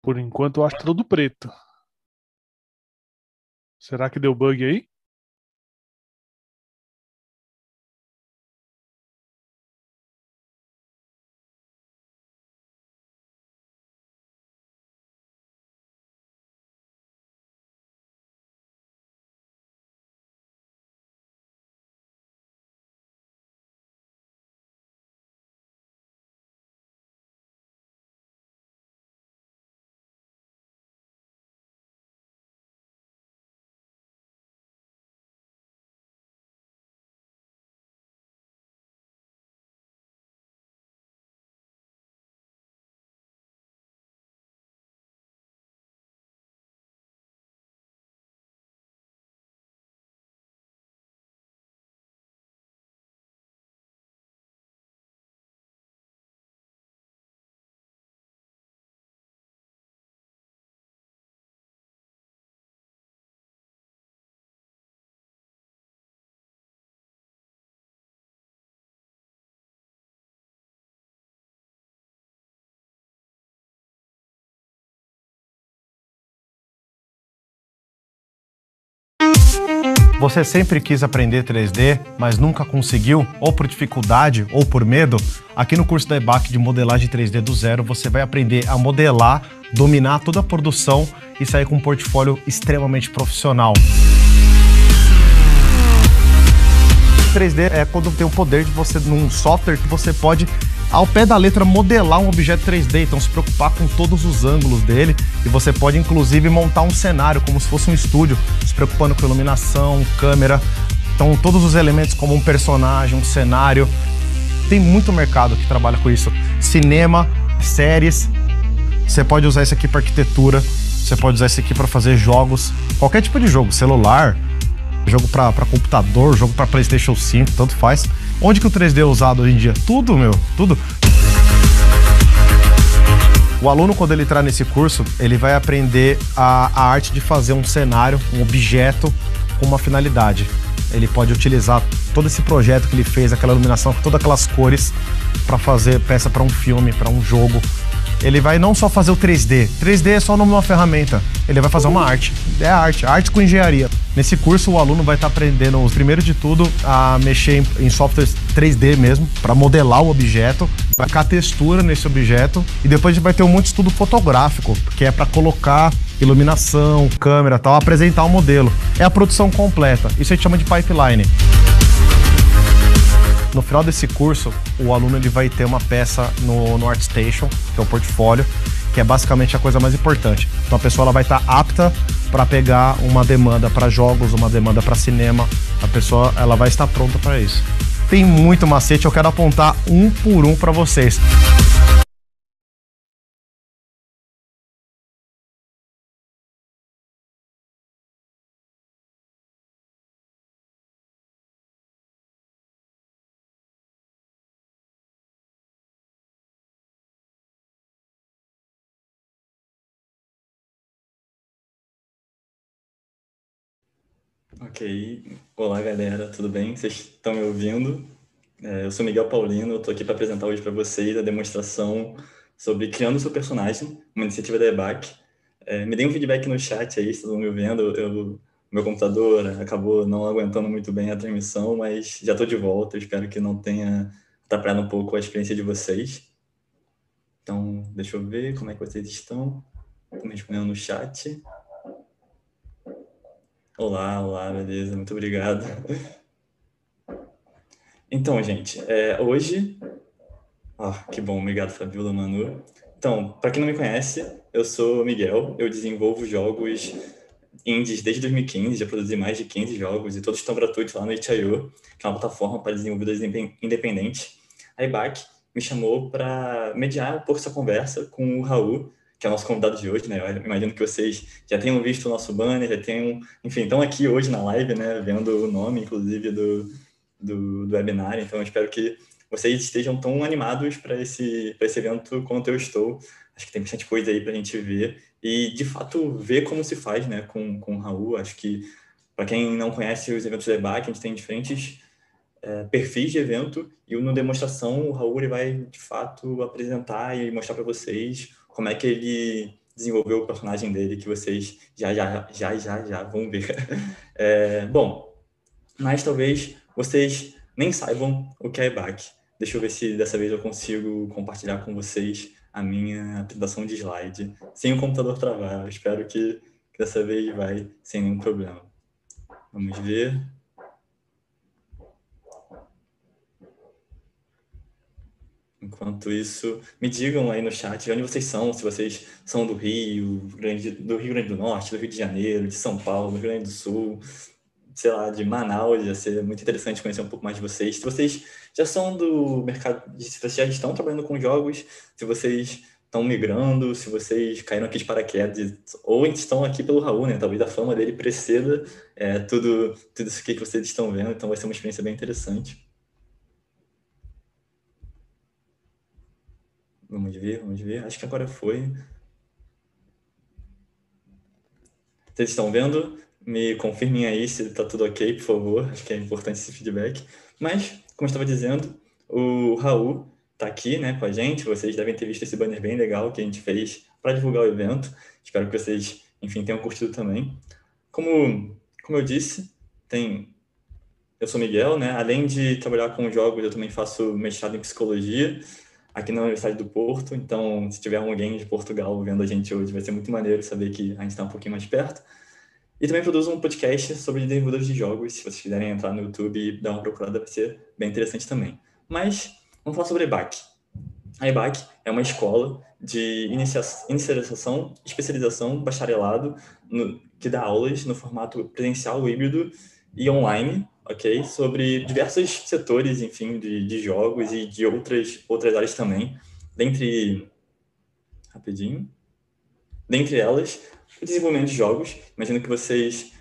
Por enquanto eu acho que tá tudo preto. Será que deu bug aí? Você sempre quis aprender 3D, mas nunca conseguiu, ou por dificuldade ou por medo? Aqui no curso da EBAC de modelagem 3D do zero, você vai aprender a modelar, dominar toda a produção e sair com um portfólio extremamente profissional. 3D é quando tem o poder de você, num software que você pode, ao pé da letra, modelar um objeto 3D, então se preocupar com todos os ângulos dele, e você pode inclusive montar um cenário como se fosse um estúdio, se preocupando com iluminação, câmera, então todos os elementos como um personagem, um cenário. Tem muito mercado que trabalha com isso. Cinema, séries, você pode usar isso aqui para arquitetura, você pode usar isso aqui para fazer jogos, qualquer tipo de jogo, celular, jogo para computador, jogo para PlayStation 5, tanto faz. Onde que o 3D é usado hoje em dia? Tudo, meu, tudo. O aluno, quando ele entrar nesse curso, ele vai aprender a arte de fazer um cenário, um objeto com uma finalidade. Ele pode utilizar todo esse projeto que ele fez, aquela iluminação, todas aquelas cores, para fazer peça para um filme, para um jogo. Ele vai não só fazer o 3D. 3D é só o nome de uma ferramenta. Ele vai fazer uma arte. É arte com engenharia. Nesse curso, o aluno vai estar aprendendo, primeiro de tudo, a mexer em softwares 3D mesmo, para modelar o objeto, vai ficar textura nesse objeto, e depois a gente vai ter um monte de estudo fotográfico, que é para colocar iluminação, câmera, tal, apresentar o modelo. É a produção completa. Isso a gente chama de pipeline. No final desse curso, o aluno ele vai ter uma peça no ArtStation, que é o portfólio, que é basicamente a coisa mais importante. Então a pessoa ela vai estar apta para pegar uma demanda para jogos, uma demanda para cinema. A pessoa ela vai estar pronta para isso. Tem muito macete, eu quero apontar um por um para vocês. Ok, olá galera, tudo bem? Vocês estão me ouvindo? Eu sou Miguel Paulino, eu estou aqui para apresentar hoje para vocês a demonstração sobre Criando Seu Personagem, uma iniciativa da EBAC. Me deem um feedback no chat aí, se estão me ouvindo. Meu computador acabou não aguentando muito bem a transmissão, mas já estou de volta, espero que não tenha atrapalhado um pouco a experiência de vocês. Então, deixa eu ver como é que vocês estão. Estão me respondendo no chat. Olá, olá, beleza, muito obrigado. Então, gente, hoje... que bom, obrigado, Fabiola, Manu. Então, para quem não me conhece, eu sou Miguel, eu desenvolvo jogos indies desde 2015, já produzi mais de 15 jogos e todos estão gratuitos lá no itch.io, que é uma plataforma para desenvolvedores independentes. A IBAC me chamou para mediar um pouco essa conversa com o Raul, que é o nosso convidado de hoje, né? Eu imagino que vocês já tenham visto o nosso banner, já tenham, enfim, estão aqui hoje na live, né? Vendo o nome, inclusive, do webinar. Então, eu espero que vocês estejam tão animados para esse evento quanto eu estou. Acho que tem bastante coisa aí para a gente ver e, de fato, ver como se faz, né, com o Raul. Acho que, para quem não conhece os eventos da EBAC, a gente tem diferentes perfis de evento e no demonstração o Raul ele vai, de fato, apresentar e mostrar para vocês como é que ele desenvolver o personagem dele, que vocês já vão ver. Bom, mas talvez vocês nem saibam o que é EBAC. Deixa eu ver se dessa vez eu consigo compartilhar com vocês a minha apresentação de slide sem o computador travar. Eu espero que dessa vez vai sem nenhum problema. Vamos ver. Enquanto isso, me digam aí no chat de onde vocês são, se vocês são do Rio Grande do Norte, do Rio de Janeiro, de São Paulo, do Rio Grande do Sul, sei lá, de Manaus. Ia ser muito interessante conhecer um pouco mais de vocês. Se vocês já são do mercado, se vocês já estão trabalhando com jogos, se vocês estão migrando, se vocês caíram aqui de paraquedas, ou estão aqui pelo Raul, né? Talvez a fama dele preceda tudo isso aqui que vocês estão vendo, então vai ser uma experiência bem interessante. Vamos ver. Acho que agora foi. Vocês estão vendo? Me confirmem aí se está tudo ok, por favor. Acho que é importante esse feedback. Mas, como eu estava dizendo, o Raul está aqui, né, com a gente. Vocês devem ter visto esse banner bem legal que a gente fez para divulgar o evento. Espero que vocês, enfim, tenham curtido também. Como eu disse, eu sou Miguel, né? Além de trabalhar com jogos, eu também faço mestrado em psicologia aqui na Universidade do Porto. Então, se tiver alguém de Portugal vendo a gente hoje, vai ser muito maneiro saber que a gente está um pouquinho mais perto. E também produzo um podcast sobre desenvolvedores de jogos. Se vocês quiserem entrar no YouTube e dar uma procurada, vai ser bem interessante também. Mas, vamos falar sobre a EBAC. A EBAC é uma escola de inicialização, especialização, bacharelado, que dá aulas no formato presencial, híbrido e online, ok? Sobre diversos setores, enfim, de jogos e de outras áreas também. Dentre elas, o desenvolvimento de jogos. Imagino que vocês,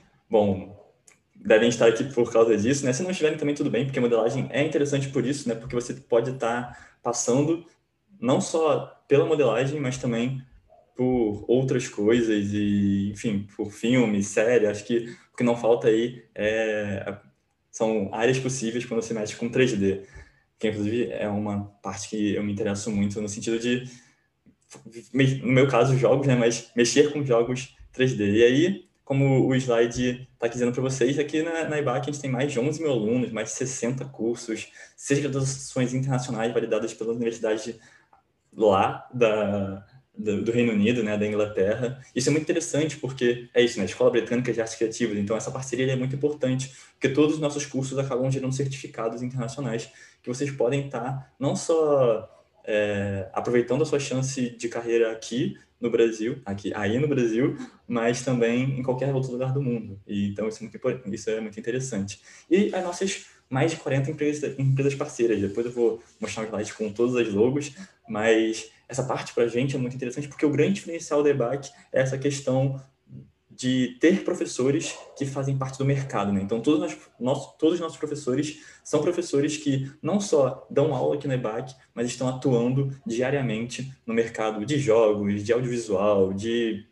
devem estar aqui por causa disso, né? Se não estiverem também tudo bem, porque a modelagem é interessante por isso, né? Porque você pode estar passando não só pela modelagem, mas também por outras coisas e, enfim, por filme, série. Acho que o que não falta aí são áreas possíveis quando você mexe com 3D, que inclusive é uma parte que eu me interesso muito no sentido de, no meu caso, jogos, né, mas mexer com jogos 3D. E aí, como o slide está dizendo para vocês, aqui na EBAC a gente tem mais de 11 mil alunos, mais de 60 cursos, 6 graduações internacionais validadas pela universidade lá do Reino Unido, né, da Inglaterra. Isso é muito interessante porque é isso, né, Escola Britânica de Artes Criativas. Então essa parceria é muito importante, porque todos os nossos cursos acabam gerando certificados internacionais que vocês podem estar não só aproveitando a sua chance de carreira aqui no Brasil, aí no Brasil, mas também em qualquer outro lugar do mundo. E, então isso é muito interessante. E as nossas mais de 40 empresas parceiras. Depois eu vou mostrar um slide com todas as logos, mas essa parte para a gente é muito interessante porque o grande diferencial da EBAC é essa questão de ter professores que fazem parte do mercado, né? Então, todos os nossos professores são professores que não só dão aula aqui na EBAC, mas estão atuando diariamente no mercado de jogos, de audiovisual, de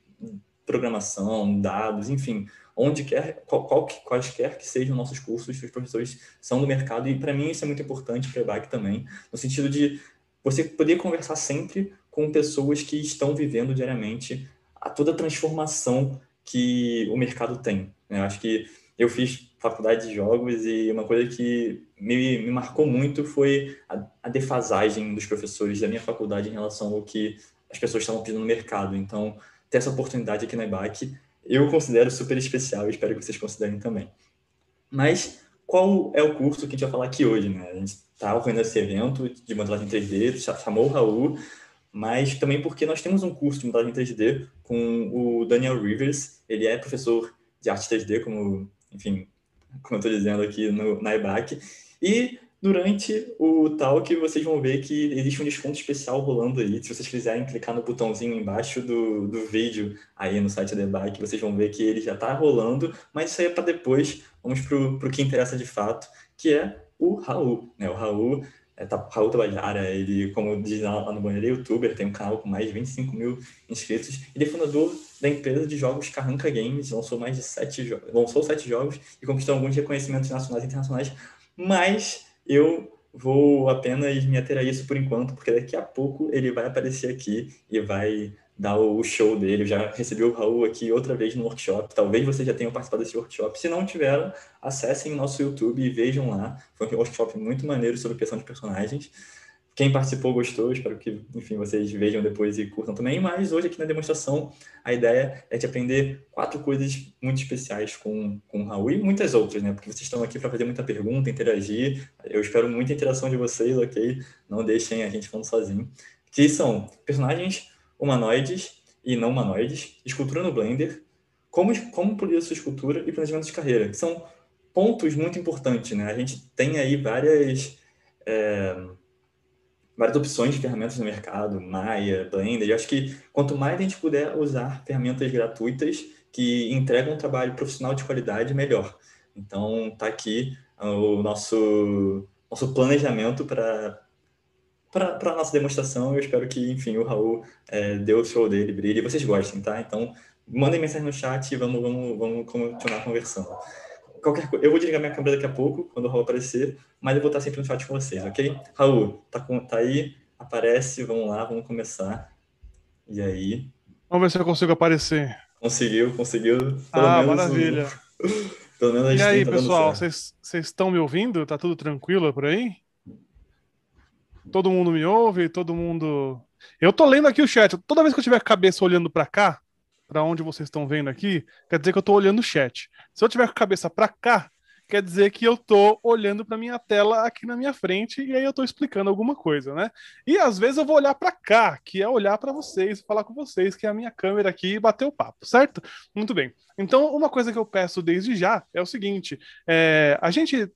programação, dados, enfim, quaisquer que sejam nossos cursos, os professores são do mercado. E, para mim, isso é muito importante para a EBAC também, no sentido de você poder conversar sempre com pessoas que estão vivendo diariamente toda a transformação que o mercado tem. Eu acho que eu fiz faculdade de jogos e uma coisa que me marcou muito foi a defasagem dos professores da minha faculdade em relação ao que as pessoas estavam pedindo no mercado. Então, ter essa oportunidade aqui na EBAC, eu considero super especial e espero que vocês considerem também. Mas qual é o curso que a gente vai falar aqui hoje, né? A gente está organizando esse evento de modelagem 3D, chamou o Raul, mas também porque nós temos um curso de modelagem 3D com o Daniel Rivers. Ele é professor de arte 3D, como eu estou dizendo aqui na EBAC. E durante o talk vocês vão ver que existe um desconto especial rolando aí. Se vocês quiserem clicar no botãozinho embaixo do vídeo aí no site da EBAC, vocês vão ver que ele já está rolando, mas isso aí é para depois. Vamos para o que interessa de fato, que é o Raul, né? O Raul Tabajara, ele, como diz lá no banner, é youtuber, tem um canal com mais de 25 mil inscritos. Ele é fundador da empresa de jogos Carranca Games, lançou 7 jogos e conquistou alguns reconhecimentos nacionais e internacionais, mas eu vou apenas me ater a isso por enquanto, porque daqui a pouco ele vai aparecer aqui e vai dar o show dele. Eu já recebi o Raul aqui outra vez no workshop. Talvez vocês já tenham participado desse workshop. Se não tiveram, acessem nosso YouTube e vejam lá. Foi um workshop muito maneiro sobre criação de personagens. Quem participou gostou, espero que, enfim, vocês vejam depois e curtam também. Mas hoje aqui na demonstração, a ideia é de aprender 4 coisas muito especiais com o Raul e muitas outras, né? Porque vocês estão aqui para fazer muita pergunta, interagir. Eu espero muita interação de vocês, ok? Não deixem a gente falando sozinho. Que são personagens humanoides e não humanoides, escultura no Blender, como polir a sua escultura e planejamento de carreira, que são pontos muito importantes, né? A gente tem aí várias opções de ferramentas no mercado, Maya, Blender. Eu acho que quanto mais a gente puder usar ferramentas gratuitas que entregam um trabalho profissional de qualidade, melhor. Então, tá aqui o nosso planejamento para a nossa demonstração. Eu espero que, enfim, o Raul dê o show dele, brilhe, e vocês gostem, tá? Então, mandem mensagem no chat e vamos continuar conversando. Eu vou desligar minha câmera daqui a pouco, quando o Raul aparecer, mas eu vou estar sempre no chat com vocês, ok? Raul, tá aí? Aparece, vamos lá, vamos começar. E aí? Vamos ver se eu consigo aparecer. Conseguiu. Maravilha. Pelo menos a gente e aí, tá pessoal, vocês estão me ouvindo? Tá tudo tranquilo por aí? Todo mundo me ouve? Todo mundo... Eu tô lendo aqui o chat. Toda vez que eu tiver a cabeça olhando para cá, para onde vocês estão vendo aqui, quer dizer que eu tô olhando o chat. Se eu tiver com a cabeça para cá, quer dizer que eu tô olhando para minha tela aqui na minha frente e aí eu tô explicando alguma coisa, né? E às vezes eu vou olhar para cá, que é olhar para vocês, falar com vocês, que é a minha câmera aqui e bater o papo, certo? Muito bem. Então, uma coisa que eu peço desde já é o seguinte, a gente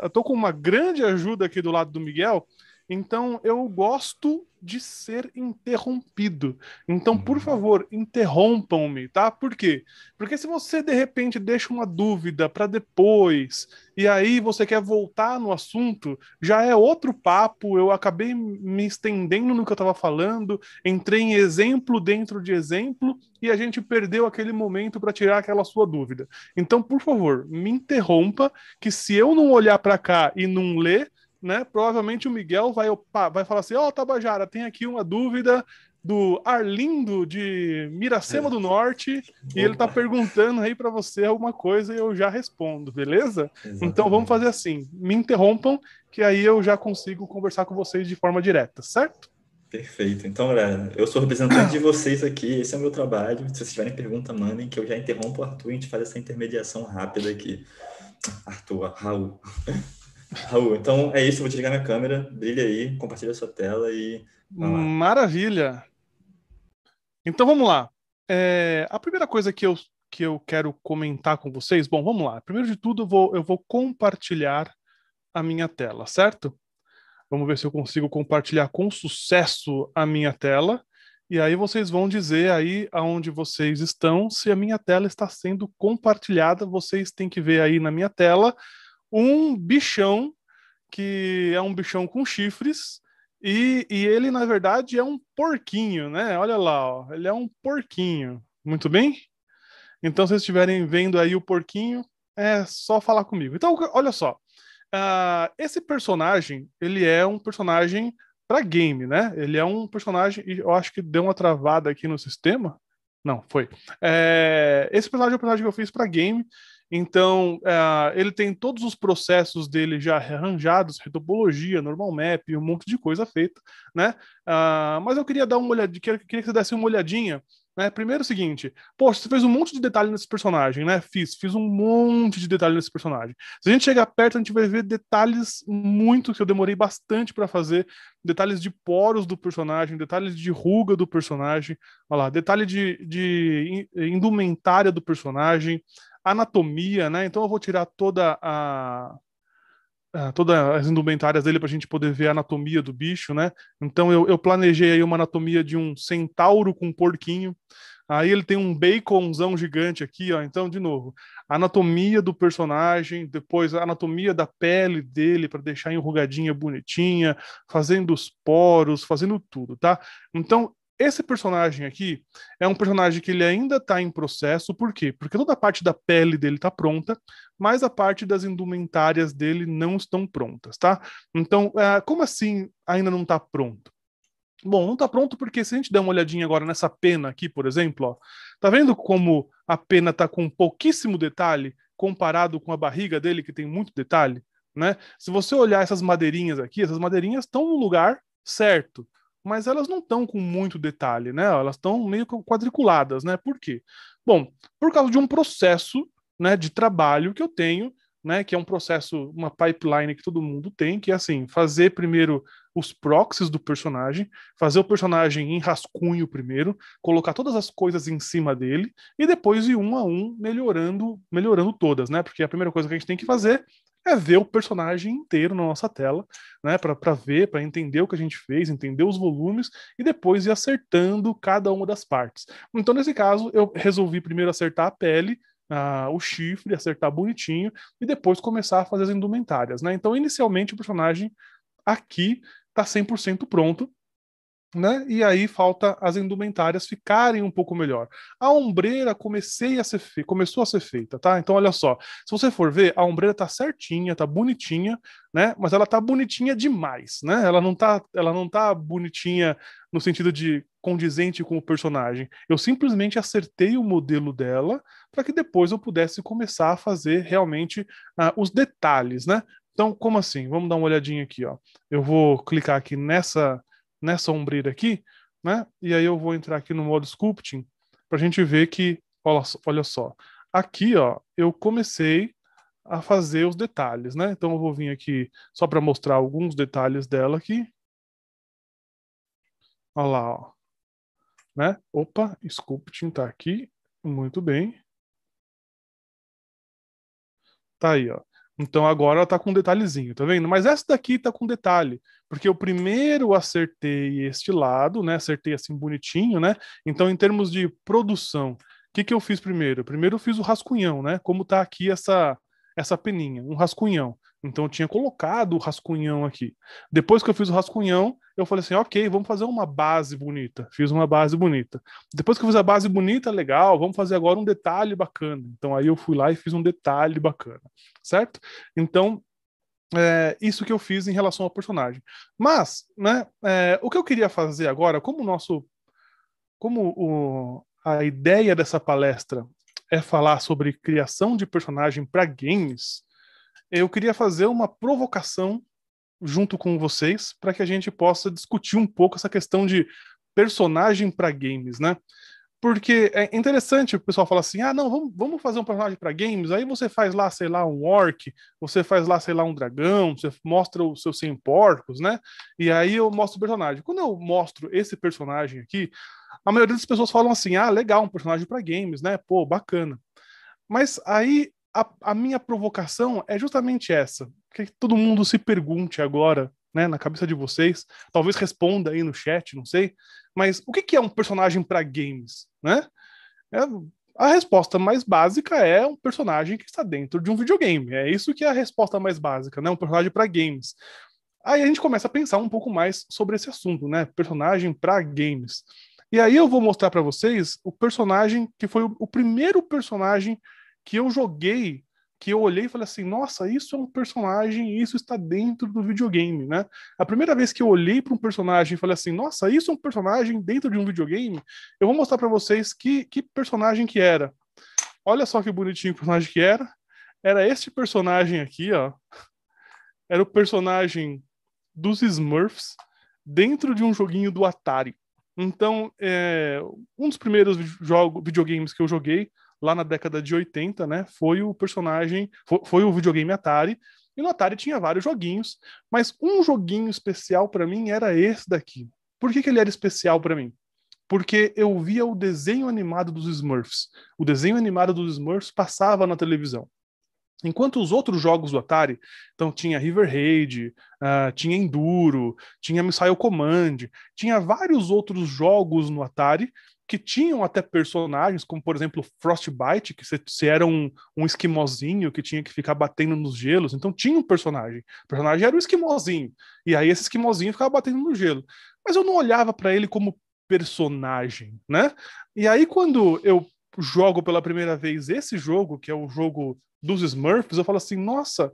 eu tô com uma grande ajuda aqui do lado do Miguel. Então, eu gosto de ser interrompido. Então, por favor, interrompam-me, tá? Por quê? Porque se você, de repente, deixa uma dúvida para depois, e aí você quer voltar no assunto, já é outro papo, eu acabei me estendendo no que eu estava falando, entrei em exemplo dentro de exemplo, e a gente perdeu aquele momento para tirar aquela sua dúvida. Então, por favor, me interrompa, que se eu não olhar para cá e não ler, né, provavelmente o Miguel vai falar assim, Tabajara, tem aqui uma dúvida do Arlindo de Miracema do Norte e ele tá perguntando aí para você alguma coisa e eu já respondo, beleza? Exatamente. Então vamos fazer assim, me interrompam que aí eu já consigo conversar com vocês de forma direta, certo? Perfeito. Então, galera, eu sou representante de vocês aqui, esse é o meu trabalho. Se vocês tiverem pergunta, mandem, que eu já interrompo o Arthur e a gente faz essa intermediação rápida aqui. Raul, então é isso, vou desligar minha câmera, brilha aí, compartilha a sua tela e... Maravilha! Então vamos lá. A primeira coisa que eu quero comentar com vocês, bom, vamos lá. Primeiro de tudo, eu vou compartilhar a minha tela, certo? Vamos ver se eu consigo compartilhar com sucesso a minha tela. E aí vocês vão dizer aí aonde vocês estão, se a minha tela está sendo compartilhada. Vocês têm que ver aí na minha tela um bichão, que é um bichão com chifres, e ele, na verdade, é um porquinho, né? Olha lá, ó, ele é um porquinho. Muito bem? Então, se vocês estiverem vendo aí o porquinho, é só falar comigo. Então, olha só. Esse personagem, ele é um personagem para game, né? Ele é um personagem, e eu acho que deu uma travada aqui no sistema. Não, foi. Esse personagem é um personagem que eu fiz para game. Então, ele tem todos os processos dele já arranjados, retopologia, normal map, um monte de coisa feita, né? Mas eu queria dar uma olhadinha, queria que você desse uma olhadinha, né? Primeiro o seguinte, poxa, você fez um monte de detalhe nesse personagem, né? Fiz um monte de detalhe nesse personagem. Se a gente chegar perto, a gente vai ver detalhes muito que eu demorei bastante para fazer, detalhes de poros do personagem, detalhes de ruga do personagem, olha lá, detalhe de indumentária do personagem, anatomia, né? Então eu vou tirar todas as indumentárias dele para a gente poder ver a anatomia do bicho, né? Então eu planejei aí uma anatomia de um centauro com um porquinho. Aí ele tem um baconzão gigante aqui, ó. Então, de novo, a anatomia do personagem, depois a anatomia da pele dele para deixar enrugadinha, bonitinha, fazendo os poros, fazendo tudo, tá? Então, esse personagem aqui é um personagem que ele ainda está em processo, por quê? Porque toda a parte da pele dele está pronta, mas a parte das indumentárias dele não estão prontas, tá? Então, como assim ainda não está pronto? Bom, não tá pronto porque se a gente der uma olhadinha agora nessa pena aqui, por exemplo, ó, tá vendo como a pena tá com pouquíssimo detalhe comparado com a barriga dele, que tem muito detalhe, né? Se você olhar essas madeirinhas aqui, essas madeirinhas estão no lugar certo, mas elas não estão com muito detalhe, né? Elas estão meio quadriculadas, né? Por quê? Bom, por causa de um processo, né, de trabalho que eu tenho, né, que é um processo, uma pipeline que todo mundo tem, que é assim, fazer primeiro os proxies do personagem, fazer o personagem em rascunho primeiro, colocar todas as coisas em cima dele e depois ir um a um melhorando todas, né? Porque a primeira coisa que a gente tem que fazer é ver o personagem inteiro na nossa tela, né? Para ver, para entender o que a gente fez, entender os volumes e depois ir acertando cada uma das partes. Então, nesse caso, eu resolvi primeiro acertar a pele, o chifre, acertar bonitinho e depois começar a fazer as indumentárias, né? Então, inicialmente, o personagem aqui tá 100% pronto, né? E aí falta as indumentárias ficarem um pouco melhor. A ombreira começou a ser feita, tá? Então olha só, se você for ver, a ombreira tá certinha, tá bonitinha, né? Mas ela tá bonitinha demais, né? Ela não tá bonitinha no sentido de condizente com o personagem. Eu simplesmente acertei o modelo dela para que depois eu pudesse começar a fazer realmente os detalhes, né? Então, como assim? Vamos dar uma olhadinha aqui, ó. Eu vou clicar aqui nessa ombreira aqui, né? E aí eu vou entrar aqui no modo sculpting para a gente ver que, olha só, aqui, ó, eu comecei a fazer os detalhes, né? Então eu vou vir aqui só para mostrar alguns detalhes dela aqui. Olha lá, ó, né? Opa, sculpting tá aqui, muito bem. Tá aí, ó. Então agora ela tá com um detalhezinho, tá vendo? Mas essa daqui tá com detalhe, porque eu primeiro acertei este lado, né? Acertei assim bonitinho, né? Então, em termos de produção, o que que eu fiz primeiro? Primeiro eu fiz o rascunhão, né? Como tá aqui essa peninha, um rascunhão. Então eu tinha colocado o rascunhão aqui. Depois que eu fiz o rascunhão, eu falei assim, ok, vamos fazer uma base bonita. Fiz uma base bonita. Depois que eu fiz a base bonita, legal, vamos fazer agora um detalhe bacana. Então aí eu fui lá e fiz um detalhe bacana, certo? Então, isso que eu fiz em relação ao personagem. Mas, né, o que eu queria fazer agora, a ideia dessa palestra é falar sobre criação de personagem para games, eu queria fazer uma provocação junto com vocês para que a gente possa discutir um pouco essa questão de personagem para games, né? Porque é interessante o pessoal falar assim: ah, não, vamos fazer um personagem para games. Aí você faz lá, sei lá, um orc, você faz lá, sei lá, um dragão, você mostra os seus 100 porcos, né? E aí eu mostro o personagem. Quando eu mostro esse personagem aqui, a maioria das pessoas falam assim: ah, legal, um personagem para games, né? Pô, bacana. Mas aí a minha provocação é justamente essa. Que todo mundo se pergunte agora, né, na cabeça de vocês, talvez responda aí no chat, não sei, mas o que é um personagem para games, né? É, a resposta mais básica é um personagem que está dentro de um videogame. É isso que é a resposta mais básica, né? Um personagem para games. Aí a gente começa a pensar um pouco mais sobre esse assunto, né? Personagem para games. E aí eu vou mostrar para vocês o personagem que foi o primeiro personagem que eu joguei, que eu olhei e falei assim, nossa, isso é um personagem, isso está dentro do videogame, né? A primeira vez que eu olhei para um personagem e falei assim, nossa, isso é um personagem dentro de um videogame, eu vou mostrar para vocês que personagem que era. Olha só que bonitinho o personagem que era. Era este personagem aqui, ó. Era o personagem dos Smurfs dentro de um joguinho do Atari. Então, um dos primeiros videogames que eu joguei lá na década de 80, né, foi o personagem, foi o videogame Atari, e no Atari tinha vários joguinhos, mas um joguinho especial para mim era esse daqui. Por que ele era especial para mim? Porque eu via o desenho animado dos Smurfs. O desenho animado dos Smurfs passava na televisão. Enquanto os outros jogos do Atari, então tinha River Raid, tinha Enduro, tinha Missile Command, tinha vários outros jogos no Atari que tinham até personagens, como por exemplo Frostbite, que você era um esquimozinho que tinha que ficar batendo nos gelos, então tinha um personagem. O personagem era o esquimozinho, e aí esse esquimozinho ficava batendo no gelo. Mas eu não olhava para ele como personagem, né? E aí quando eu jogo pela primeira vez esse jogo, que é o jogo dos Smurfs, eu falo assim, nossa,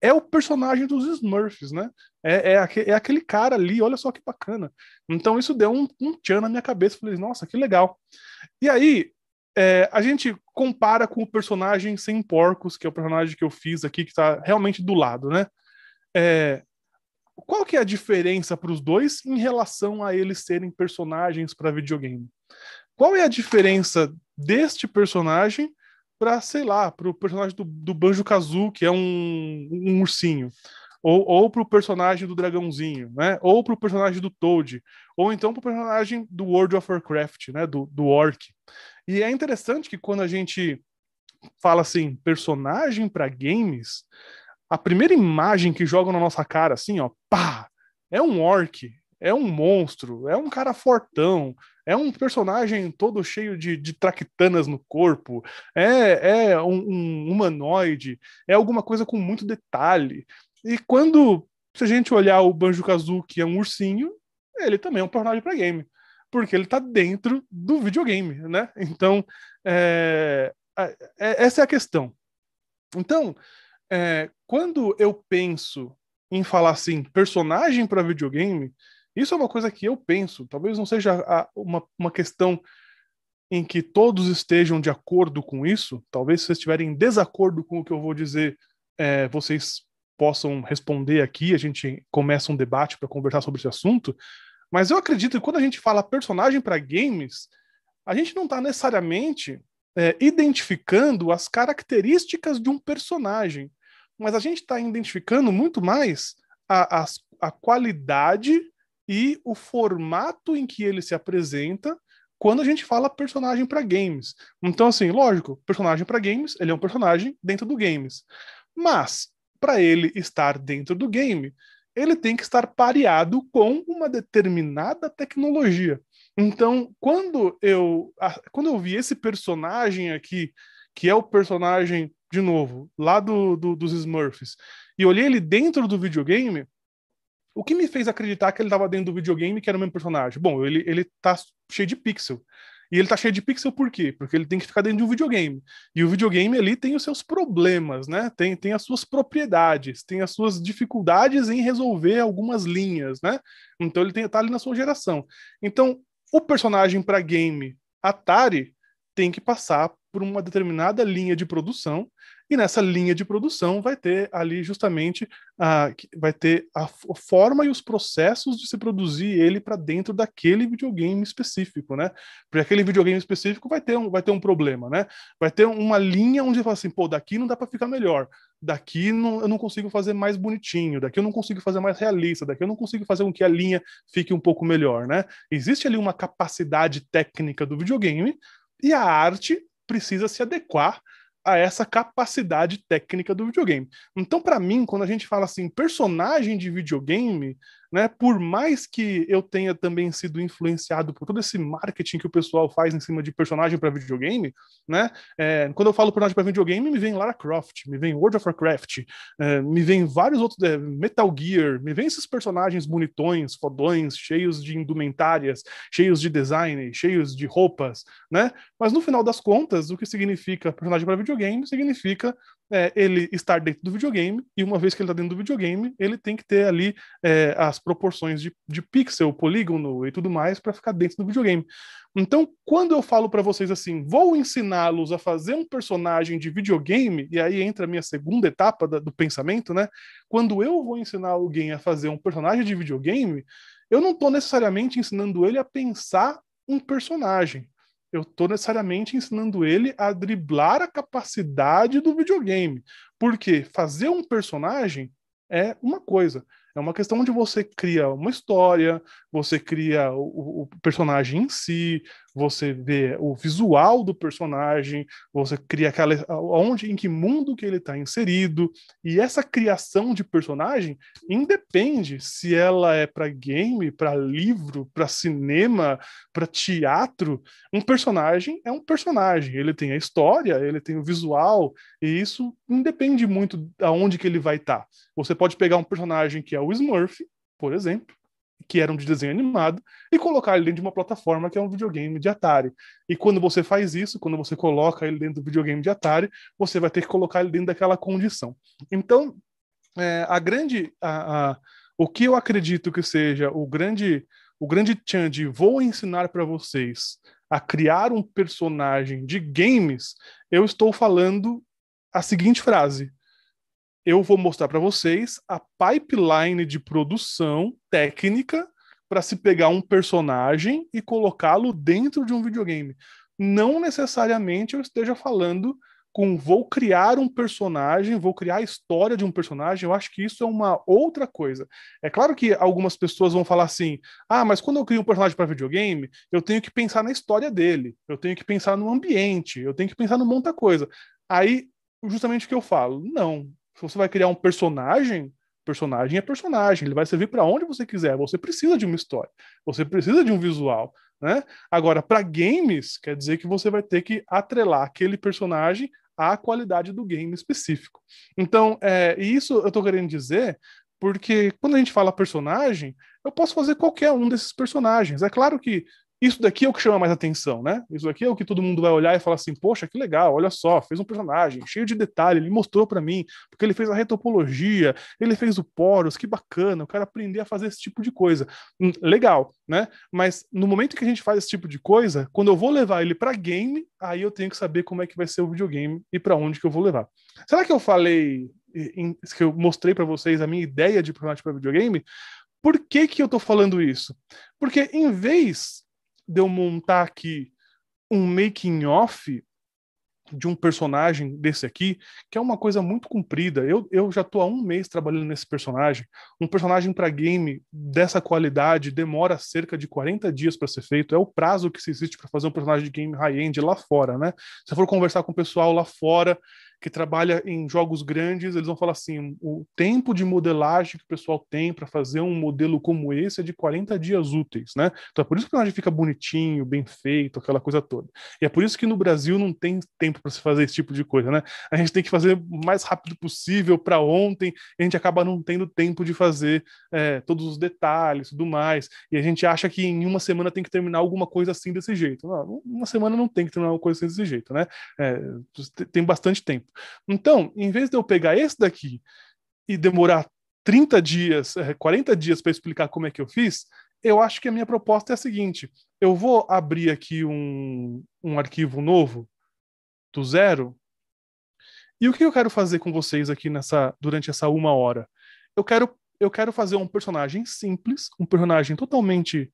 é o personagem dos Smurfs, né? É aquele cara ali, olha só que bacana. Então isso deu um tchan na minha cabeça, falei, nossa, que legal. E aí, a gente compara com o personagem Sem Porcos, que é o personagem que eu fiz aqui, que tá realmente do lado, né? Qual que é a diferença para os dois em relação a eles serem personagens para videogame? Qual é a diferença deste personagem para, sei lá, para o personagem do Banjo-Kazooie, que é um ursinho? Ou para o personagem do dragãozinho, né? Ou para o personagem do Toad, ou então para o personagem do World of Warcraft, né? Do Orc. E é interessante que quando a gente fala assim, personagem para games, a primeira imagem que jogam na nossa cara, assim, ó, pá, é um orc, é um monstro, é um cara fortão, é um personagem todo cheio de traquitanas no corpo, é um humanoide, é alguma coisa com muito detalhe. E se a gente olhar o Banjo-Kazooie, que é um ursinho, ele também é um personagem para game, porque ele tá dentro do videogame, né? Então, essa é a questão. Então, quando eu penso em falar assim, personagem para videogame, isso é uma coisa que eu penso. Talvez não seja uma questão em que todos estejam de acordo com isso. Talvez se vocês estiverem em desacordo com o que eu vou dizer, vocês possam responder aqui. A gente começa um debate para conversar sobre esse assunto. Mas eu acredito que quando a gente fala personagem para games, a gente não está necessariamente identificando as características de um personagem, mas a gente está identificando muito mais a qualidade e o formato em que ele se apresenta quando a gente fala personagem para games. Então, assim, lógico, personagem para games, ele é um personagem dentro do games. Mas, para ele estar dentro do game, ele tem que estar pareado com uma determinada tecnologia. Então, quando eu vi esse personagem aqui, que é o personagem, de novo, lá dos Smurfs, e olhei ele dentro do videogame, o que me fez acreditar que ele estava dentro do videogame que era o mesmo personagem? Bom, ele tá cheio de pixel. E ele tá cheio de pixel por quê? Porque ele tem que ficar dentro de um videogame. E o videogame ali tem os seus problemas, né? Tem as suas propriedades, tem as suas dificuldades em resolver algumas linhas, né? Então ele tá ali na sua geração. Então, o personagem para game Atari tem que passar por uma determinada linha de produção, e nessa linha de produção vai ter ali justamente vai ter a forma e os processos de se produzir ele para dentro daquele videogame específico, né? Porque aquele videogame específico vai ter um problema, né? Vai ter uma linha onde fala assim, pô, daqui não dá para ficar melhor, daqui eu não consigo fazer mais bonitinho, daqui eu não consigo fazer mais realista, daqui eu não consigo fazer com que a linha fique um pouco melhor, né? Existe ali uma capacidade técnica do videogame e a arte precisa se adequar a essa capacidade técnica do videogame. Então, para mim, quando a gente fala assim, personagem de videogame, né, por mais que eu tenha também sido influenciado por todo esse marketing que o pessoal faz em cima de personagem para videogame, né, quando eu falo personagem para videogame, me vem Lara Croft, me vem World of Warcraft, me vem vários outros, Metal Gear, me vem esses personagens bonitões, fodões, cheios de indumentárias, cheios de design, cheios de roupas, né, mas no final das contas, o que significa personagem para videogame significa ele estar dentro do videogame, e uma vez que ele está dentro do videogame, ele tem que ter ali as proporções de pixel, polígono e tudo mais para ficar dentro do videogame. Então, quando eu falo para vocês assim, vou ensiná-los a fazer um personagem de videogame, e aí entra a minha segunda etapa do pensamento, né? Quando eu vou ensinar alguém a fazer um personagem de videogame, eu não estou necessariamente ensinando ele a pensar um personagem. Eu estou necessariamente ensinando ele a driblar a capacidade do videogame. Porque fazer um personagem é uma coisa. É uma questão onde você cria uma história, você cria o personagem em si, você vê o visual do personagem, você cria em que mundo que ele está inserido, e essa criação de personagem independe se ela é para game, para livro, para cinema, para teatro. Um personagem é um personagem, ele tem a história, ele tem o visual, e isso independe muito aonde que ele vai estar. Você pode pegar um personagem que é o Smurf, por exemplo, que era um de desenho animado, e colocar ele dentro de uma plataforma que é um videogame de Atari. E quando você faz isso, quando você coloca ele dentro do videogame de Atari, você vai ter que colocar ele dentro daquela condição. Então, o que eu acredito que seja o grande tchan de vou ensinar para vocês a criar um personagem de games, eu estou falando a seguinte frase: eu vou mostrar para vocês a pipeline de produção técnica para se pegar um personagem e colocá-lo dentro de um videogame. Não necessariamente eu esteja falando vou criar um personagem, vou criar a história de um personagem. Eu acho que isso é uma outra coisa. É claro que algumas pessoas vão falar assim: ah, mas quando eu crio um personagem para videogame, eu tenho que pensar na história dele, eu tenho que pensar no ambiente, eu tenho que pensar num monte de coisa. Aí, justamente o que eu falo: não. Se você vai criar um personagem é personagem, ele vai servir para onde você quiser. Você precisa de uma história, você precisa de um visual, né? Agora, para games, quer dizer que você vai ter que atrelar aquele personagem à qualidade do game específico. Então, isso eu estou querendo dizer porque quando a gente fala personagem, eu posso fazer qualquer um desses personagens. É claro que isso daqui é o que chama mais atenção, né? Isso daqui é o que todo mundo vai olhar e falar assim: poxa, que legal, olha só, fez um personagem cheio de detalhe, ele mostrou para mim, porque ele fez a retopologia, ele fez o poros, que bacana, eu quero aprender a fazer esse tipo de coisa. Legal, né? Mas no momento que a gente faz esse tipo de coisa, quando eu vou levar ele para game, aí eu tenho que saber como é que vai ser o videogame e para onde que eu vou levar. Será que eu falei, que eu mostrei para vocês a minha ideia de personagem para videogame? Por que que eu tô falando isso? Porque em vez de eu montar aqui um making off de um personagem desse aqui, que é uma coisa muito comprida. Eu já tô há um mês trabalhando nesse personagem. Um personagem para game dessa qualidade demora cerca de 40 dias para ser feito. É o prazo que se existe para fazer um personagem de game high-end lá fora, né? Se for conversar com o pessoal lá fora que trabalha em jogos grandes, eles vão falar assim: o tempo de modelagem que o pessoal tem para fazer um modelo como esse é de 40 dias úteis, né? Então é por isso que o personagem fica bonitinho, bem feito, aquela coisa toda. E é por isso que no Brasil não tem tempo para se fazer esse tipo de coisa, né? A gente tem que fazer o mais rápido possível para ontem, e a gente acaba não tendo tempo de fazer todos os detalhes e tudo mais. E a gente acha que em uma semana tem que terminar alguma coisa assim desse jeito. Não, uma semana não tem que terminar uma coisa assim desse jeito, né? Tem bastante tempo. Então, em vez de eu pegar esse daqui e demorar 30 dias, 40 dias para explicar como é que eu fiz, eu acho que a minha proposta é a seguinte: eu vou abrir aqui um arquivo novo do zero, e o que eu quero fazer com vocês aqui durante essa 1 hora? Eu quero fazer um personagem simples, um personagem totalmente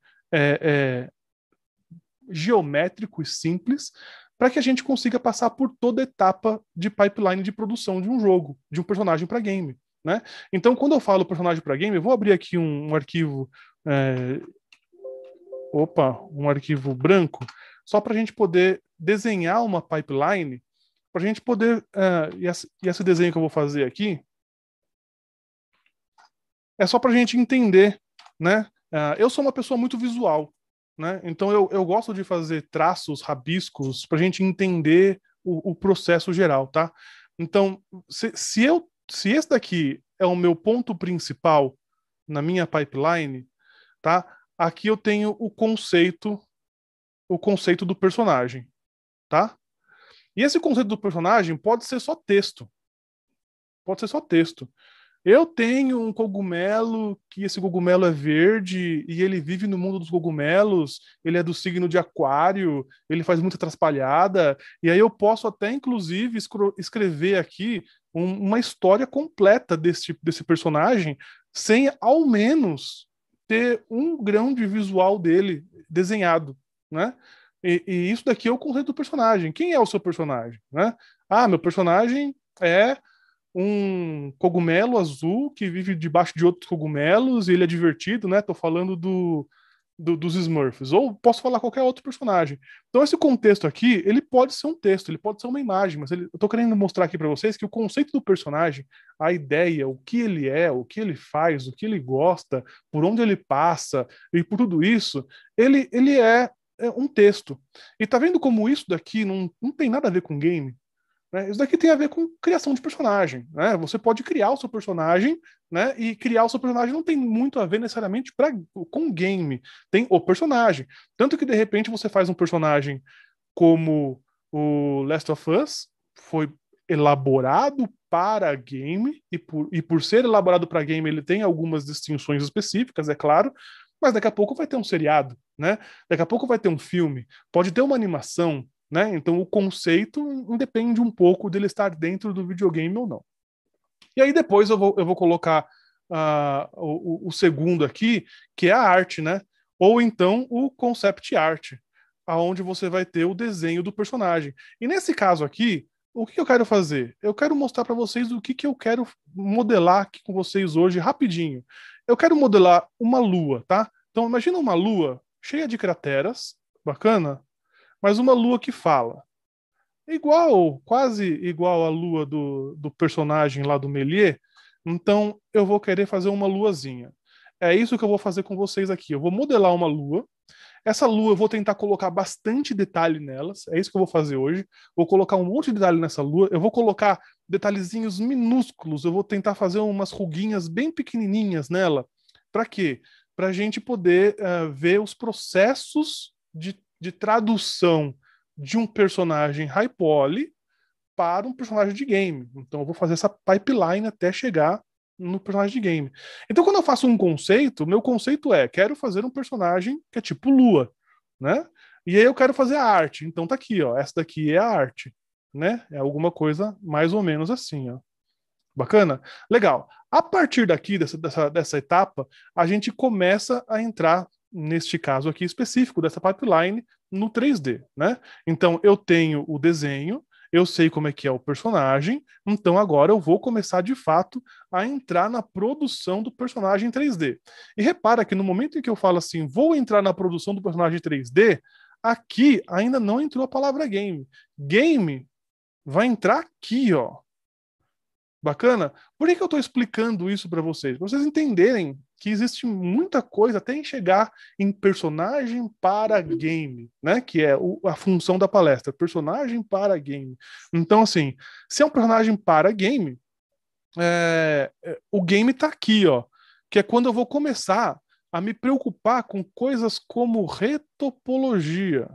geométrico e simples, para que a gente consiga passar por toda a etapa de pipeline de produção de um jogo, de um personagem para game, né? Então, quando eu falo personagem para game, eu vou abrir aqui um arquivo, um arquivo branco, só para a gente poder desenhar uma pipeline, para a gente poder, e esse desenho que eu vou fazer aqui, é só para a gente entender, né? Eu sou uma pessoa muito visual, né? Então eu gosto de fazer traços, rabiscos, para a gente entender o processo geral, tá? Então, se esse daqui é o meu ponto principal na minha pipeline, tá? Aqui eu tenho o conceito do personagem, tá? E esse conceito do personagem pode ser só texto. Pode ser só texto. Eu tenho um cogumelo, que esse cogumelo é verde e ele vive no mundo dos cogumelos, ele é do signo de Aquário, ele faz muita traspalhada, e aí eu posso até, inclusive, escrever aqui uma história completa desse personagem, sem ao menos ter um grão de visual dele desenhado, né? E isso daqui é o conceito do personagem. Quem é o seu personagem, né? Ah, meu personagem é um cogumelo azul que vive debaixo de outros cogumelos e ele é divertido, né? Tô falando dos Smurfs. Ou posso falar qualquer outro personagem. Então esse contexto aqui, ele pode ser um texto, ele pode ser uma imagem, mas eu tô querendo mostrar aqui para vocês que o conceito do personagem, a ideia, o que ele é, o que ele faz, o que ele gosta, por onde ele passa e por tudo isso, ele é um texto. E tá vendo como isso daqui não tem nada a ver com game? Né? Isso daqui tem a ver com criação de personagem. Né? Você pode criar o seu personagem, né? E criar o seu personagem não tem muito a ver necessariamente com game. Tem o personagem. Tanto que, de repente, você faz um personagem como o Last of Us, foi elaborado para game, e por ser elaborado para game, ele tem algumas distinções específicas, é claro, mas daqui a pouco vai ter um seriado, né? Daqui a pouco vai ter um filme, pode ter uma animação, né? Então o conceito independe um pouco dele estar dentro do videogame ou não. E aí depois eu vou colocar o segundo aqui, que é a arte, né? Ou então o concept art, aonde você vai ter o desenho do personagem. E nesse caso aqui, o que eu quero fazer? Eu quero mostrar para vocês o que eu quero modelar aqui com vocês hoje, rapidinho. Eu quero modelar uma lua, tá? Então imagina uma lua cheia de crateras, bacana, mas uma lua que fala. Quase igual a lua do personagem lá do Méliès. Então eu vou querer fazer uma luazinha. É isso que eu vou fazer com vocês aqui. Eu vou modelar uma lua. Essa lua eu vou tentar colocar bastante detalhe nelas. É isso que eu vou fazer hoje. Vou colocar um monte de detalhe nessa lua. Eu vou colocar detalhezinhos minúsculos. Eu vou tentar fazer umas ruguinhas bem pequenininhas nela. Para quê? Para a gente poder ver os processos de tradução de um personagem high poly para um personagem de game. Então eu vou fazer essa pipeline até chegar no personagem de game. Então quando eu faço um conceito, meu conceito é, quero fazer um personagem que é tipo lua, né? E aí eu quero fazer a arte. Então tá aqui, ó, essa daqui é a arte, né? É alguma coisa mais ou menos assim, ó. Bacana? Legal. A partir daqui, dessa etapa, a gente começa a entrar, neste caso aqui específico, dessa pipeline, no 3D, né? Então, eu tenho o desenho, eu sei como é que é o personagem, então agora eu vou começar, de fato, a entrar na produção do personagem em 3D. E repara que no momento em que eu falo assim, vou entrar na produção do personagem 3D, aqui ainda não entrou a palavra game. Game vai entrar aqui, ó. Bacana? Por que eu estou explicando isso para vocês? Para vocês entenderem que existe muita coisa até em chegar em personagem para game, né? Que é a função da palestra, personagem para game. Então, assim, se é um personagem para game, o game está aqui, ó. Que é quando eu vou começar a me preocupar com coisas como retopologia.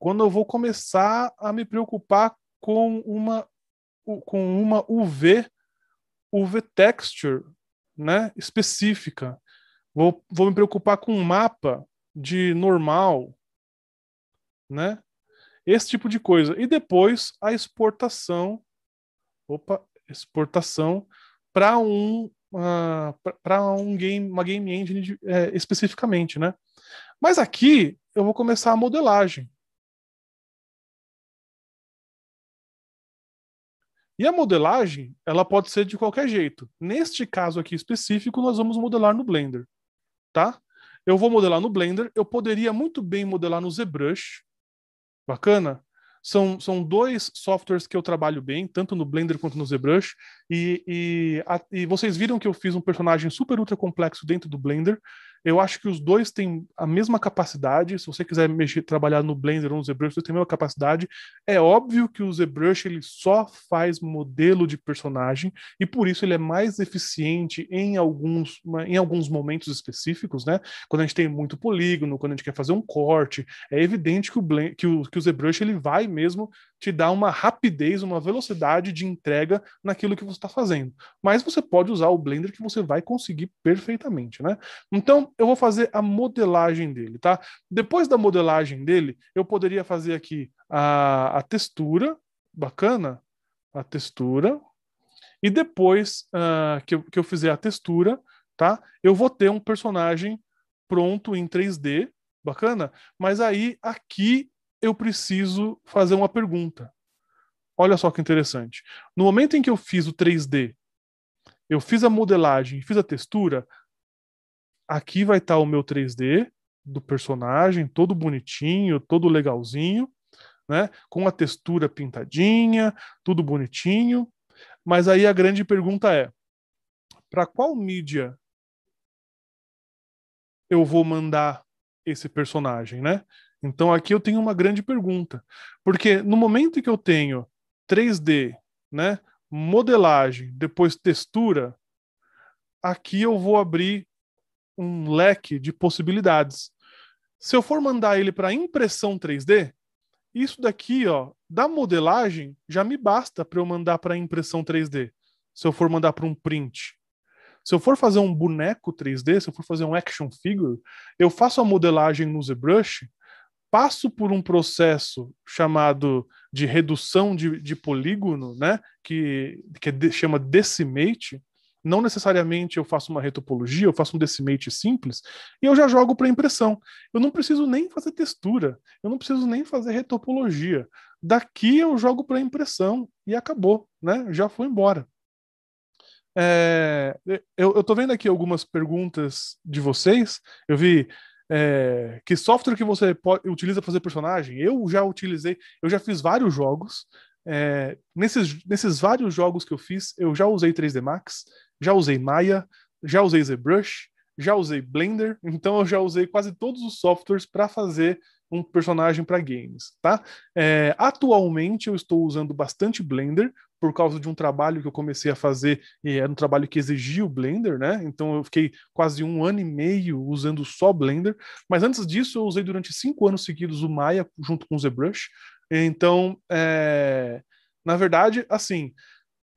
Quando eu vou começar a me preocupar com uma UV texture, né, específica. Vou me preocupar com um mapa de normal, né? Esse tipo de coisa. E depois a exportação, exportação para uma game engine especificamente, né? Mas aqui eu vou começar a modelagem. E a modelagem, ela pode ser de qualquer jeito. Neste caso aqui específico, nós vamos modelar no Blender, tá? Eu vou modelar no Blender, eu poderia muito bem modelar no ZBrush, bacana? São dois softwares que eu trabalho bem, tanto no Blender quanto no ZBrush, e vocês viram que eu fiz um personagem super ultra complexo dentro do Blender. Eu acho que os dois têm a mesma capacidade. Se você quiser trabalhar no Blender ou no ZBrush, você tem a mesma capacidade. É óbvio que o ZBrush ele só faz modelo de personagem e por isso ele é mais eficiente em alguns momentos específicos, né? Quando a gente tem muito polígono, quando a gente quer fazer um corte, é evidente que o ZBrush ele vai mesmo te dar uma rapidez, uma velocidade de entrega naquilo que você está fazendo. Mas você pode usar o Blender que você vai conseguir perfeitamente, né? Então, eu vou fazer a modelagem dele, tá? Depois da modelagem dele, eu poderia fazer aqui a textura, bacana? A textura. E depois que eu fizer a textura, tá? Eu vou ter um personagem pronto em 3D, bacana? Mas aí, aqui, eu preciso fazer uma pergunta. Olha só que interessante. No momento em que eu fiz o 3D, eu fiz a modelagem, fiz a textura, aqui vai estar o meu 3D do personagem, todo bonitinho, todo legalzinho, né? Com a textura pintadinha, tudo bonitinho. Mas aí a grande pergunta é: para qual mídia eu vou mandar esse personagem, né? Então aqui eu tenho uma grande pergunta, porque no momento em que eu tenho 3D, né, modelagem, depois textura, aqui eu vou abrir um leque de possibilidades. Se eu for mandar ele para impressão 3D, isso daqui, ó, da modelagem já me basta para eu mandar para impressão 3D. Se eu for mandar para um print. Se eu for fazer um boneco 3D, se eu for fazer um action figure, eu faço a modelagem no ZBrush, passo por um processo chamado de redução de polígono, né, chama Decimate. Não necessariamente eu faço uma retopologia, eu faço um Decimate simples, e eu já jogo para impressão. Eu não preciso nem fazer textura, eu não preciso nem fazer retopologia. Daqui eu jogo para impressão e acabou, né? Já foi embora. Eu tô vendo aqui algumas perguntas de vocês. Eu vi que software que você utiliza para fazer personagem? Eu já utilizei, eu já fiz vários jogos. Nesses vários jogos que eu fiz, eu já usei 3D Max, já usei Maya, já usei ZBrush, já usei Blender, então eu já usei quase todos os softwares para fazer um personagem para games, tá? Atualmente eu estou usando bastante Blender por causa de um trabalho que eu comecei a fazer, e era um trabalho que exigia o Blender, né? Então eu fiquei quase 1 ano e meio usando só Blender, mas antes disso eu usei durante 5 anos seguidos o Maya junto com o ZBrush. Então, na verdade, assim,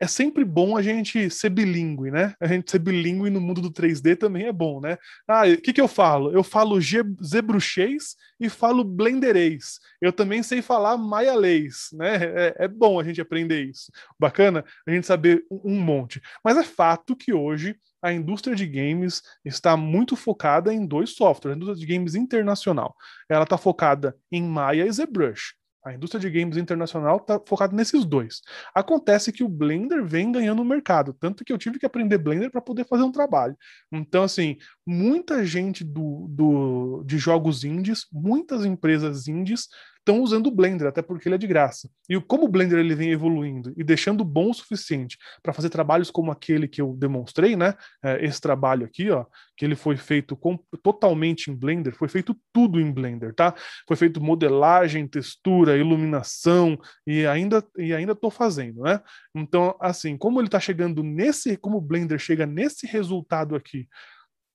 é sempre bom a gente ser bilíngue, né? A gente ser bilíngue no mundo do 3D também é bom, né? O que eu falo? Eu falo ZBrushês e falo Blenderês. Eu também sei falar maialês, né? É bom a gente aprender isso. Bacana a gente saber um monte. Mas é fato que hoje a indústria de games está muito focada em 2 softwares. A indústria de games internacional. Ela está focada em Maya e ZBrush. A indústria de games internacional está focada nesses 2. Acontece que o Blender vem ganhando o mercado, tanto que eu tive que aprender Blender para poder fazer um trabalho. Então, assim, muita gente de jogos indies, muitas empresas indies estão usando o Blender, até porque ele é de graça. E como o Blender ele vem evoluindo e deixando bom o suficiente para fazer trabalhos como aquele que eu demonstrei, né? Esse trabalho aqui, ó, que ele foi feito totalmente em Blender, foi feito tudo em Blender, tá? Foi feito modelagem, textura, iluminação e ainda estou fazendo, né? Então, assim, como ele está chegando como o Blender chega nesse resultado aqui,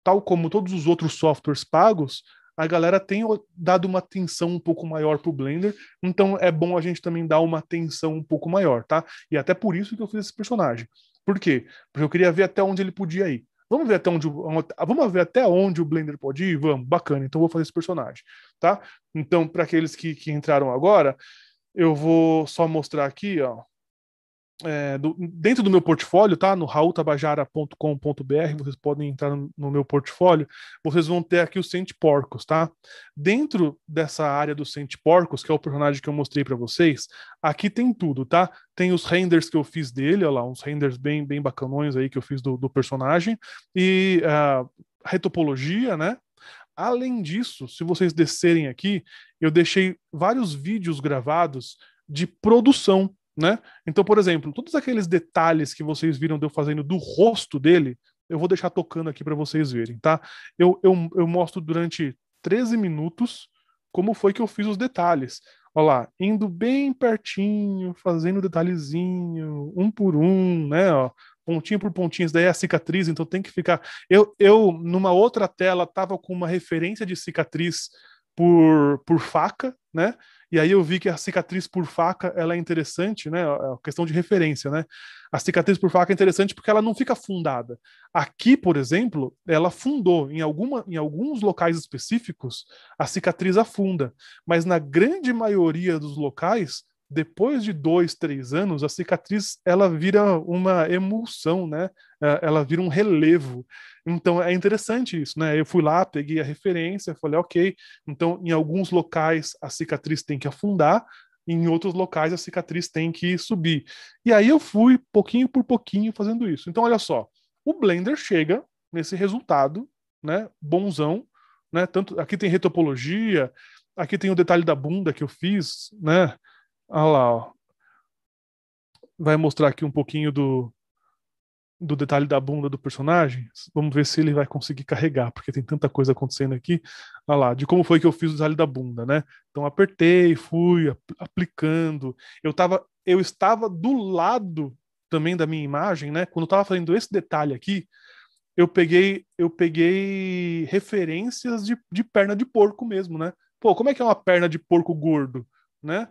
tal como todos os outros softwares pagos, a galera tem dado uma atenção um pouco maior pro Blender, então é bom a gente também dar uma atenção um pouco maior, tá? E até por isso que eu fiz esse personagem. Por quê? Porque eu queria ver até onde ele podia ir. Vamos ver até onde o Blender pode ir? Vamos, bacana. Então eu vou fazer esse personagem, tá? Então, para aqueles que entraram agora, eu vou só mostrar aqui, ó. Dentro do meu portfólio, tá? No raultabajara.com.br, vocês podem entrar no meu portfólio, vocês vão ter aqui o Saint Porcos, tá? Dentro dessa área do Saint Porcos, que é o personagem que eu mostrei para vocês, aqui tem tudo, tá? Tem os renders que eu fiz dele, olha lá, uns renders bem bacanões aí que eu fiz do personagem, e retopologia, né? Além disso, se vocês descerem aqui, eu deixei vários vídeos gravados de produção, né? Então, por exemplo, todos aqueles detalhes que vocês viram de eu fazendo do rosto dele, eu vou deixar tocando aqui para vocês verem, tá? Eu mostro durante 13 minutos como foi que eu fiz os detalhes. Olha lá, indo bem pertinho, fazendo detalhezinho, um por um, né? Ó, pontinho por pontinho, isso daí é a cicatriz, então tem que ficar. Eu numa outra tela, tava com uma referência de cicatriz por faca, né? E aí eu vi que a cicatriz por faca, ela é interessante, né? A questão de referência, né? A cicatriz por faca é interessante porque ela não fica fundada. Aqui, por exemplo, ela fundou. Em alguns locais específicos, a cicatriz afunda. Mas na grande maioria dos locais, depois de 2, 3 anos, a cicatriz ela vira uma emulsão, né? Ela vira um relevo. Então é interessante isso, né? Eu fui lá, peguei a referência, falei, ok, então em alguns locais a cicatriz tem que afundar, em outros locais a cicatriz tem que subir. E aí eu fui pouquinho por pouquinho fazendo isso. Então olha só, o Blender chega nesse resultado, né? Bonzão, né? Tanto aqui tem retopologia, aqui tem o detalhe da bunda que eu fiz, né? Olha lá, ó. Vai mostrar aqui um pouquinho do detalhe da bunda do personagem. Vamos ver se ele vai conseguir carregar, porque tem tanta coisa acontecendo aqui. Olha lá, de como foi que eu fiz o detalhe da bunda, né? Então apertei, fui aplicando. Eu estava do lado também da minha imagem, né? Quando eu estava fazendo esse detalhe aqui, eu peguei referências de perna de porco mesmo, né? Pô, como é que é uma perna de porco gordo, né?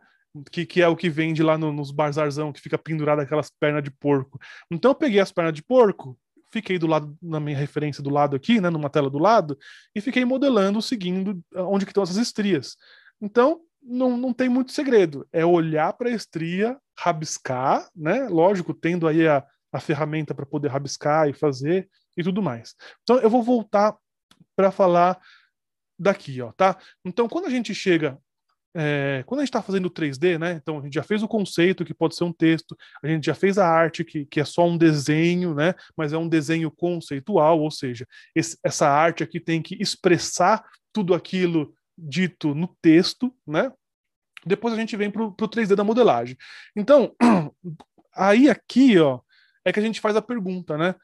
que é o que vende lá nos bazarzão, que fica pendurado aquelas pernas de porco. Então eu peguei as pernas de porco, fiquei do lado, na minha referência do lado aqui, né, numa tela do lado, e fiquei modelando, seguindo onde que estão essas estrias. Então, não tem muito segredo. É olhar para a estria, rabiscar, né? Lógico, tendo aí a ferramenta para poder rabiscar e fazer e tudo mais. Então, eu vou voltar para falar daqui, ó, tá? Então, quando a gente chega quando a gente está fazendo 3D, né? Então a gente já fez o conceito, que pode ser um texto, a gente já fez a arte, que é só um desenho, né? Mas é um desenho conceitual, ou seja, essa arte aqui tem que expressar tudo aquilo dito no texto, né? Depois a gente vem para o 3D da modelagem. Então, aí aqui, ó, é que a gente faz a pergunta, né?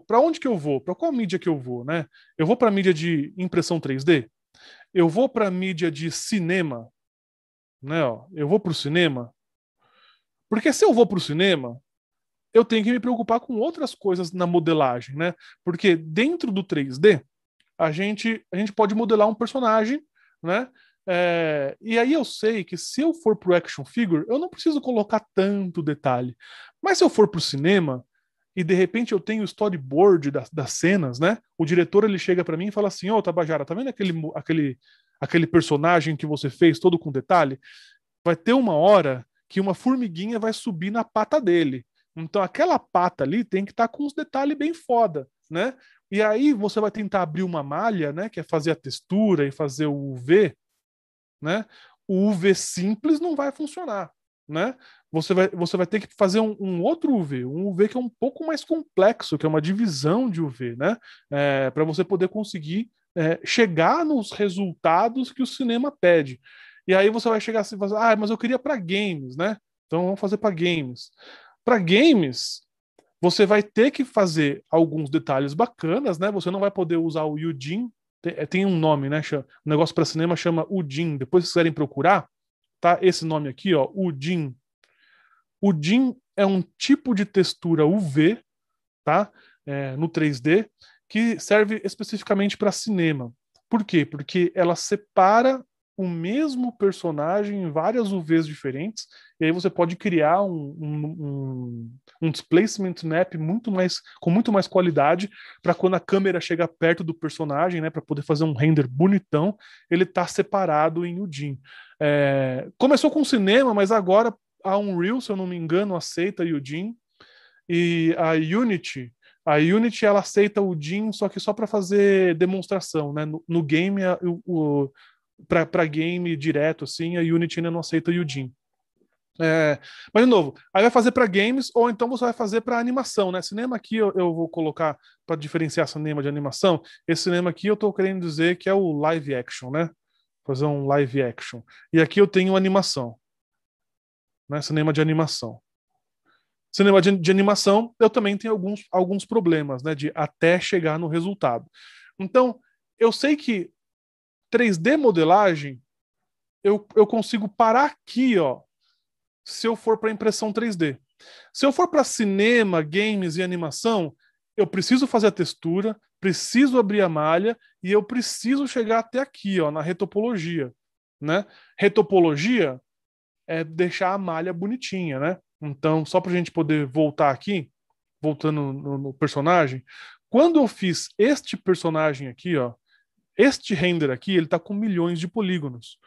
Para onde que eu vou? Para qual mídia que eu vou, né? Eu vou para a mídia de impressão 3D? Eu vou para a mídia de cinema, né? Ó, eu vou para o cinema, porque se eu vou para o cinema, eu tenho que me preocupar com outras coisas na modelagem, né? Porque dentro do 3D, a gente pode modelar um personagem, né? E aí eu sei que se eu for pro action figure, eu não preciso colocar tanto detalhe. Mas se eu for pro cinema e de repente eu tenho o storyboard das cenas, né? O diretor ele chega para mim e fala assim: "Ô, Tabajara, tá vendo aquele personagem que você fez todo com detalhe? Vai ter uma hora que uma formiguinha vai subir na pata dele. Então aquela pata ali tem que estar com os detalhes bem foda, né? E aí você vai tentar abrir uma malha, né? Que é fazer a textura e fazer o UV, né? O UV simples não vai funcionar, né? Você vai ter que fazer um outro UV, um UV que é um pouco mais complexo, que é uma divisão de UV, né? Para você poder conseguir chegar nos resultados que o cinema pede. E aí você vai chegar assim e falar, mas eu queria para games, né? Então vamos fazer para games. Para games, você vai ter que fazer alguns detalhes bacanas, né? Você não vai poder usar o Eugene, tem um nome, né? O negócio para cinema chama Udin. Depois, se quiserem procurar, tá? Esse nome aqui, ó, Udin. Udin é um tipo de textura UV, tá? No 3D, que serve especificamente para cinema. Por quê? Porque ela separa o mesmo personagem em várias UVs diferentes, e aí você pode criar um displacement map com muito mais qualidade para quando a câmera chega perto do personagem, né, para poder fazer um render bonitão, ele está separado em UDIN. Começou com cinema, mas agora a Unreal, se eu não me engano, aceita UDIN, e a Unity ela aceita o DIN, só que só para fazer demonstração, né? No game, para game direto, assim, a Unity ainda não aceita o DIN. Mas, de novo, aí vai fazer para games ou então você vai fazer para animação, né? Cinema aqui eu vou colocar para diferenciar cinema de animação. Esse cinema aqui eu estou querendo dizer que é o live action, né? Fazer um live action. E aqui eu tenho animação, né? Cinema de animação. Cinema de animação, eu também tenho alguns problemas, né, de até chegar no resultado. Então, eu sei que 3D modelagem, eu consigo parar aqui, ó, se eu for para impressão 3D. Se eu for para cinema, games e animação, eu preciso fazer a textura, preciso abrir a malha e eu preciso chegar até aqui, ó, na retopologia, né? Retopologia é deixar a malha bonitinha, né? Então, só para a gente poder voltar aqui, voltando no personagem, quando eu fiz este personagem aqui, ó, este render aqui, ele está com milhões de polígonos.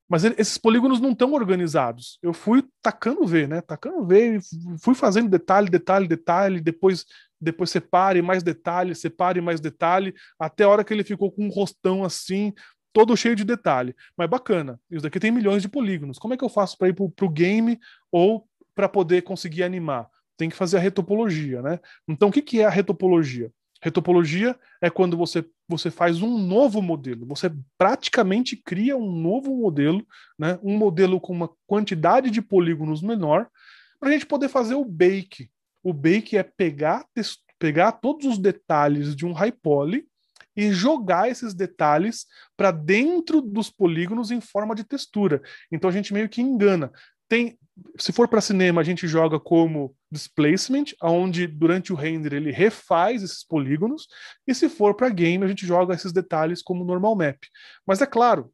Mas esses polígonos não estão organizados. Eu fui tacando V, né? Tacando V, fui fazendo detalhe, depois separe mais detalhe, até a hora que ele ficou com um rostão assim, todo cheio de detalhe. Mas bacana, isso daqui tem milhões de polígonos. Como é que eu faço para ir pro game ou para poder conseguir animar? Tem que fazer a retopologia, né? Então, o que é a retopologia? Retopologia é quando você faz um novo modelo. Você praticamente cria um novo modelo, né? Um modelo com uma quantidade de polígonos menor, para a gente poder fazer o bake. O bake é pegar todos os detalhes de um high poly e jogar esses detalhes para dentro dos polígonos em forma de textura. Então a gente meio que engana. Se for para cinema, a gente joga como displacement, onde durante o render ele refaz esses polígonos, e se for para game, a gente joga esses detalhes como normal map. Mas é claro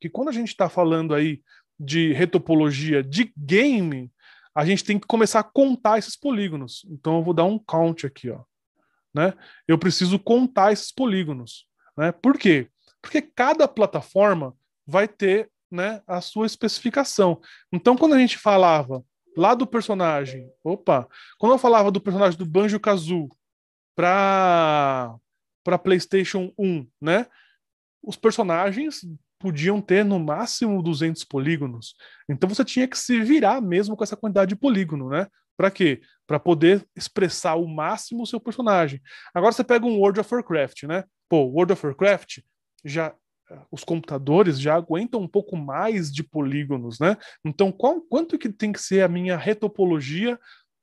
que quando a gente está falando aí de retopologia de game, a gente tem que começar a contar esses polígonos. Então eu vou dar um count aqui, ó, né? Eu preciso contar esses polígonos, né? Por quê? Porque cada plataforma vai ter, né, a sua especificação. Então, quando a gente falava lá do personagem, quando eu falava do personagem do Banjo-Kazooie para PlayStation 1, né? Os personagens podiam ter no máximo 200 polígonos. Então você tinha que se virar mesmo com essa quantidade de polígono, né? Para quê? Para poder expressar ao máximo o seu personagem. Agora você pega um World of Warcraft, né? Pô, World of Warcraft já os computadores já aguentam um pouco mais de polígonos, né? Então quanto que tem que ser a minha retopologia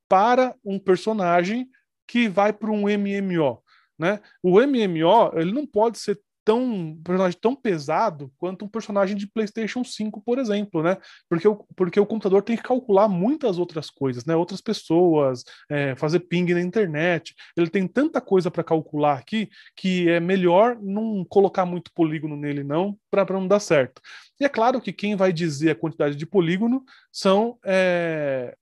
para um personagem que vai para um MMO, né? O MMO, ele não pode ser um personagem tão pesado quanto um personagem de PlayStation 5, por exemplo, né? Porque o computador tem que calcular muitas outras coisas, né? Outras pessoas, fazer ping na internet. Ele tem tanta coisa para calcular aqui que é melhor não colocar muito polígono nele, não, para não dar certo. E é claro que quem vai dizer a quantidade de polígono é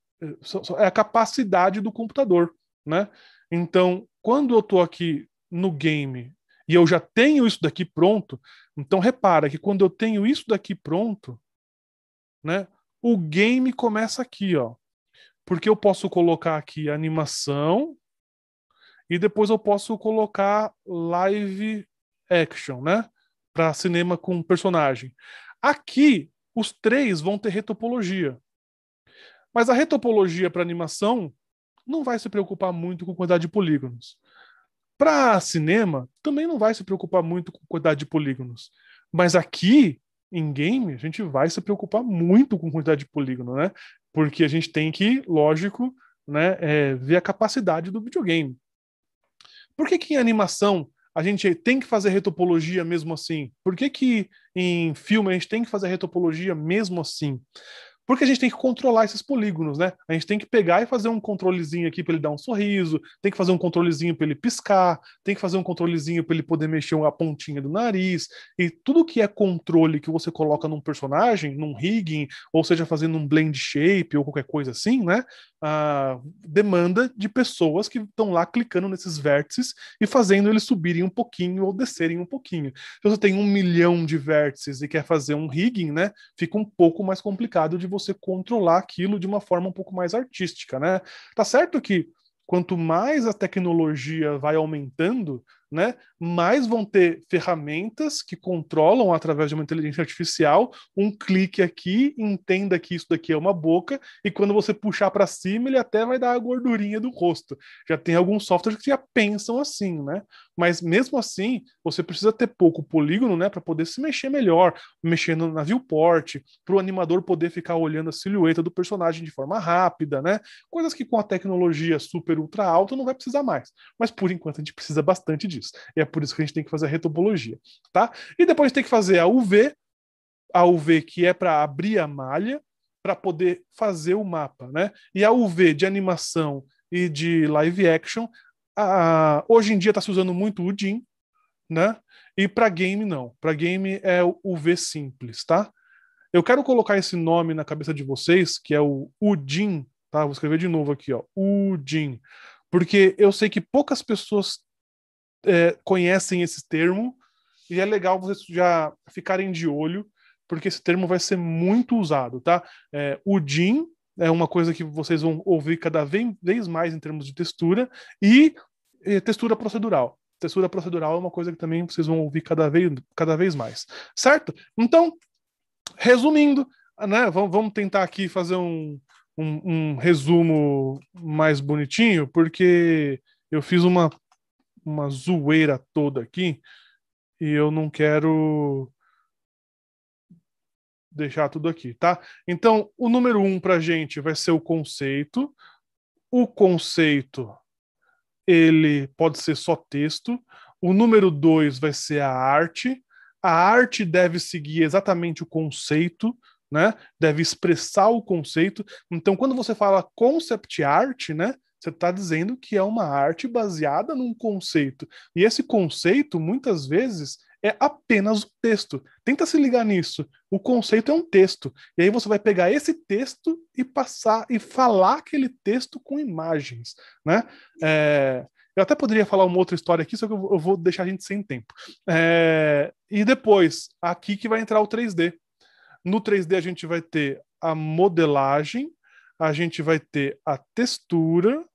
a capacidade do computador, né? Então, quando eu estou aqui no game e eu já tenho isso daqui pronto, então repara que quando eu tenho isso daqui pronto, né, o game começa aqui, ó. Porque eu posso colocar aqui animação e depois eu posso colocar live action, né, para cinema com personagem. Aqui, os três vão ter retopologia. Mas a retopologia para animação não vai se preocupar muito com a quantidade de polígonos. Para cinema, também não vai se preocupar muito com a quantidade de polígonos. Mas aqui, em game, a gente vai se preocupar muito com a quantidade de polígono, né? Porque a gente tem que, lógico, né, ver a capacidade do videogame. Por que em animação a gente tem que fazer retopologia mesmo assim? Por que em filme a gente tem que fazer retopologia mesmo assim? Porque a gente tem que controlar esses polígonos, né? A gente tem que pegar e fazer um controlezinho aqui para ele dar um sorriso, tem que fazer um controlezinho para ele piscar, tem que fazer um controlezinho para ele poder mexer a pontinha do nariz. E tudo que é controle que você coloca num personagem, num rigging, ou seja, fazendo um blend shape ou qualquer coisa assim, né? Demanda de pessoas que estão lá clicando nesses vértices e fazendo eles subirem um pouquinho ou descerem um pouquinho. Se você tem 1 milhão de vértices e quer fazer um rigging, né? Fica um pouco mais complicado de você controlar aquilo de uma forma um pouco mais artística, né? Tá certo que quanto mais a tecnologia vai aumentando, né, mais vão ter ferramentas que controlam através de uma inteligência artificial um clique aqui, entenda que isso daqui é uma boca, e quando você puxar para cima, ele até vai dar a gordurinha do rosto. Já tem alguns softwares que já pensam assim, né? Mas mesmo assim, você precisa ter pouco polígono, né, para poder se mexer melhor, mexendo na viewport, para o animador poder ficar olhando a silhueta do personagem de forma rápida, né? Coisas que com a tecnologia super ultra alta não vai precisar mais. Mas por enquanto a gente precisa bastante disso. E é por isso que a gente tem que fazer a retopologia, tá? E depois a gente tem que fazer a UV que é para abrir a malha, para poder fazer o mapa, né? E a UV de animação e de live action, hoje em dia está se usando muito o DIN, né? E para game não. Para game é o UV simples, tá? Eu quero colocar esse nome na cabeça de vocês, que é o UDIN, tá? Vou escrever de novo aqui, ó, UDIN, porque eu sei que poucas pessoas conhecem esse termo e é legal vocês já ficarem de olho, porque esse termo vai ser muito usado, tá? O DIN é uma coisa que vocês vão ouvir cada vez mais em termos de textura e textura procedural. Textura procedural é uma coisa que também vocês vão ouvir cada vez mais, certo? Então, resumindo, né, vamos tentar aqui fazer um resumo mais bonitinho, porque eu fiz uma zoeira toda aqui e eu não quero deixar tudo aqui, tá? Então, o número 1 pra gente vai ser o conceito. O conceito, ele pode ser só texto. O número 2 vai ser a arte. A arte deve seguir exatamente o conceito, né? Deve expressar o conceito. Então, quando você fala concept art, né? Você está dizendo que é uma arte baseada num conceito. E esse conceito, muitas vezes, é apenas o texto. Tenta se ligar nisso. O conceito é um texto. E aí você vai pegar esse texto e passar e falar aquele texto com imagens, né? Eu até poderia falar uma outra história aqui, só que eu vou deixar a gente sem tempo. E depois, aqui que vai entrar o 3D. No 3D a gente vai ter a modelagem, a gente vai ter a textura.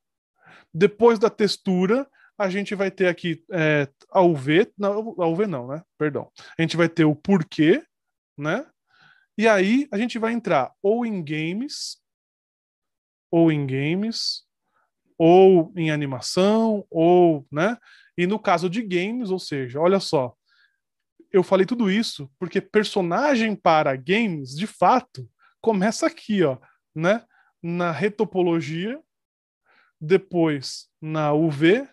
Depois da textura, a gente vai ter aqui a UV. Não, a UV não, né? Perdão. A gente vai ter o porquê, né? E aí a gente vai entrar ou em games, ou em animação, ou, né? E no caso de games, ou seja, olha só, eu falei tudo isso porque personagem para games, de fato, começa aqui, ó, né? Na retopologia, depois na UV,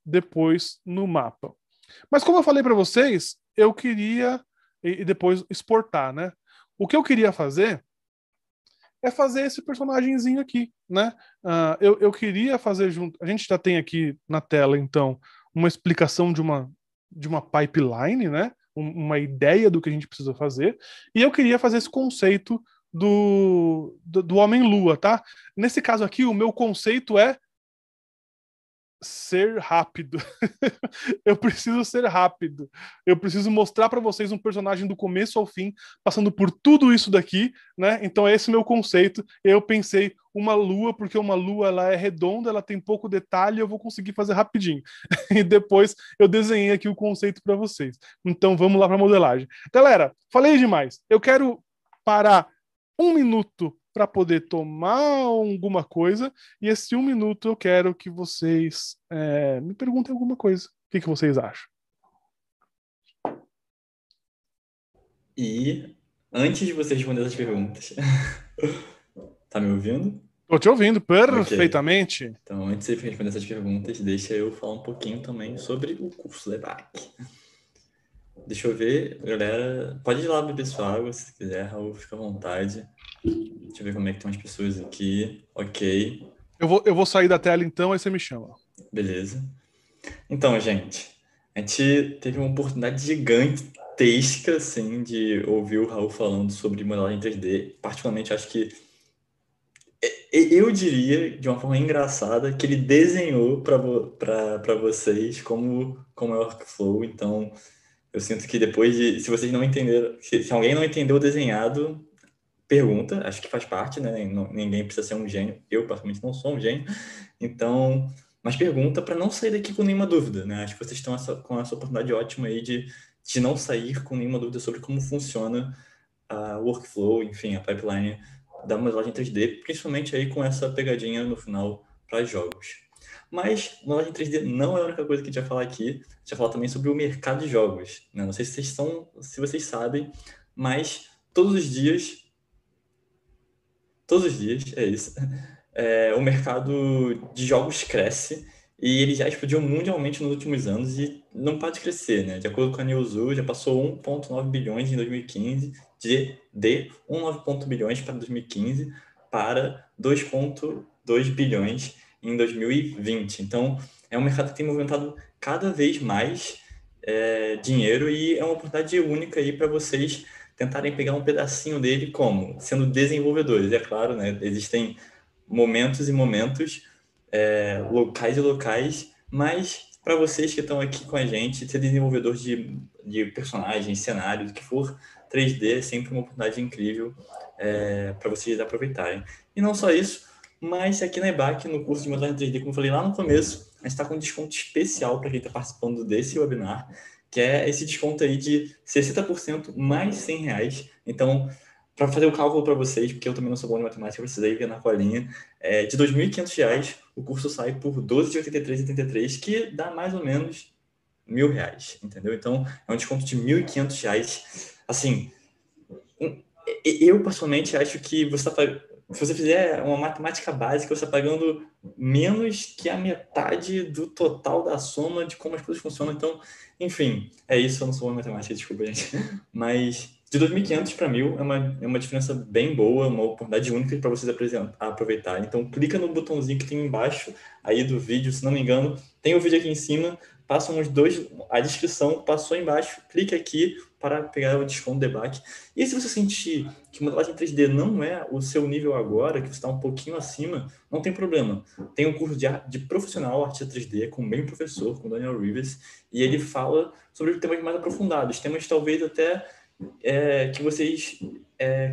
depois no mapa. Mas como eu falei para vocês, eu queria e depois exportar, né? O que eu queria fazer é fazer esse personagemzinho aqui, né? Eu queria fazer junto. A gente já tem aqui na tela, então, uma explicação de uma pipeline, né? Uma ideia do que a gente precisa fazer. E eu queria fazer esse conceito do Homem-Lua, tá? Nesse caso aqui, o meu conceito é ser rápido. Eu preciso ser rápido. Eu preciso mostrar para vocês um personagem do começo ao fim, passando por tudo isso daqui, né? Então é esse meu conceito. Eu pensei uma lua, porque uma lua ela é redonda, ela tem pouco detalhe, eu vou conseguir fazer rapidinho. E depois eu desenhei aqui o conceito para vocês. Então vamos lá para a modelagem. Galera, falei demais. Eu quero parar um minuto para poder tomar alguma coisa, e esse um minuto eu quero que vocês me perguntem alguma coisa. O que vocês acham? E antes de você responder essas perguntas, tá me ouvindo? Tô te ouvindo perfeitamente. Okay. Então, antes de você responder essas perguntas, deixa eu falar um pouquinho também sobre o curso LEBAC. Deixa eu ver, galera. Pode ir lá beber sua água se quiser, Raul, fica à vontade. Deixa eu ver como é que estão as pessoas aqui. Ok. Eu vou sair da tela então, aí você me chama. Beleza. Então, gente, a gente teve uma oportunidade gigantesca, assim, de ouvir o Raul falando sobre modelagem 3D. Particularmente, acho que eu diria, de uma forma engraçada, que ele desenhou para vocês como é o workflow. Então, eu sinto que depois de... Se vocês não entenderam... Se alguém não entendeu o desenhado, pergunta. Acho que faz parte, né? Ninguém precisa ser um gênio. Eu, particularmente, não sou um gênio. Então... Mas pergunta para não sair daqui com nenhuma dúvida, né? Acho que vocês estão com essa oportunidade ótima aí de não sair com nenhuma dúvida sobre como funciona a workflow, enfim, a pipeline da modelagem 3D, principalmente aí com essa pegadinha no final para jogos. Mas modelagem 3D não é a única coisa que a gente vai falar aqui. A gente vai falar também sobre o mercado de jogos, né? Não sei se vocês sabem, mas todos os dias, é isso, o mercado de jogos cresce e ele já explodiu mundialmente nos últimos anos e não para de crescer, né? De acordo com a Newzoo, já passou 1,9 bilhões em 2015, de 1,9 bilhões para 2015 para 2,2 bilhões em 2020. Então, é um mercado que tem movimentado cada vez mais dinheiro e é uma oportunidade única aí para vocês tentarem pegar um pedacinho dele, como? Sendo desenvolvedores, é claro, né? Existem momentos e momentos, locais e locais, mas para vocês que estão aqui com a gente, ser desenvolvedor de personagens, cenários, o que for, 3D é sempre uma oportunidade incrível para vocês aproveitarem. E não só isso, mas aqui na EBAC, no curso de modelagem 3D, como eu falei lá no começo, a gente está com um desconto especial para quem está participando desse webinar, que é esse desconto aí de 60% mais R$100. Então, para fazer o cálculo para vocês, porque eu também não sou bom em matemática, eu precisei ver na colinha, de R$ 2.500, o curso sai por R$ 12,83,83, que dá mais ou menos R$1.000, entendeu? Então, é um desconto de R$1.500. Assim, eu pessoalmente acho que você está se você fizer uma matemática básica, você está pagando menos que a metade do total da soma de como as coisas funcionam. Então, enfim, é isso. Eu não sou bom em matemática, desculpa, gente. Mas de 2.500 para 1.000 é uma diferença bem boa, uma oportunidade única para vocês aproveitarem. Então, clica no botãozinho que tem embaixo aí do vídeo, se não me engano. Tem o vídeo aqui em cima, passam a descrição passou embaixo, clique aqui para pegar o desconto do debate. E se você sentir que modelagem 3D não é o seu nível agora, que você está um pouquinho acima, não tem problema. Tem um curso de profissional artista 3D com o mesmo professor, com o Daniel Rivers, e ele fala sobre temas mais aprofundados, temas talvez até que vocês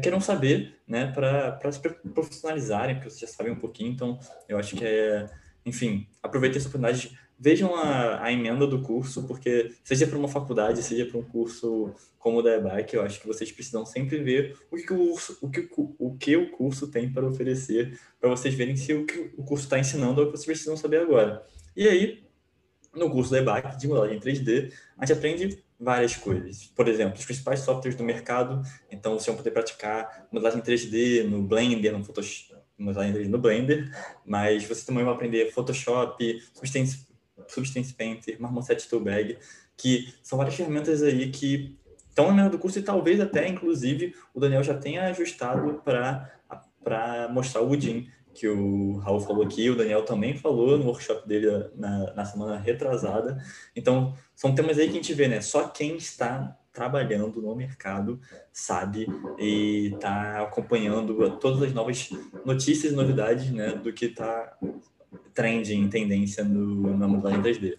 queiram saber, né, para se profissionalizarem, porque vocês já sabem um pouquinho. Então eu acho que enfim, aproveitem essa oportunidade, vejam a emenda do curso, porque seja para uma faculdade, seja para um curso como o da EBAC, eu acho que vocês precisam sempre ver o que o curso tem para oferecer, para vocês verem se o que o curso está ensinando é o que vocês precisam saber agora. E aí, no curso da EBAC de modelagem 3D, a gente aprende várias coisas. Por exemplo, os principais softwares do mercado. Então, vocês vão poder praticar modelagem 3D no Blender, no Photoshop, modelagem 3D no Blender, mas você também vai aprender Photoshop, Substance Painter, Marmoset Toolbag, que são várias ferramentas aí que estão na minha do curso e talvez até, inclusive, o Daniel já tenha ajustado para mostrar o Udin, que o Raul falou aqui, o Daniel também falou no workshop dele na semana retrasada. Então, são temas aí que a gente vê, né? Só quem está trabalhando no mercado sabe e está acompanhando todas as novas notícias e novidades, né, do que está trending, tendência na modelagem 3D.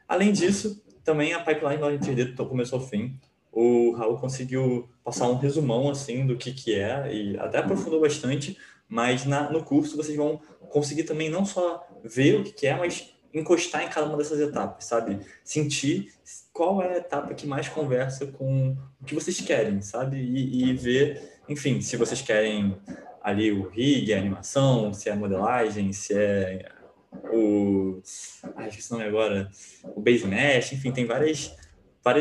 Além disso, também a pipeline da modelagem 3D começou ao fim. O Raul conseguiu passar um resumão assim do que é e até aprofundou bastante, mas no curso vocês vão conseguir também não só ver o que é, mas encostar em cada uma dessas etapas, sabe? Sentir qual é a etapa que mais conversa com o que vocês querem, sabe? E ver, enfim, se vocês querem ali o rig, a animação, se é a modelagem, se é esqueci o nome agora, o base mesh, enfim, tem várias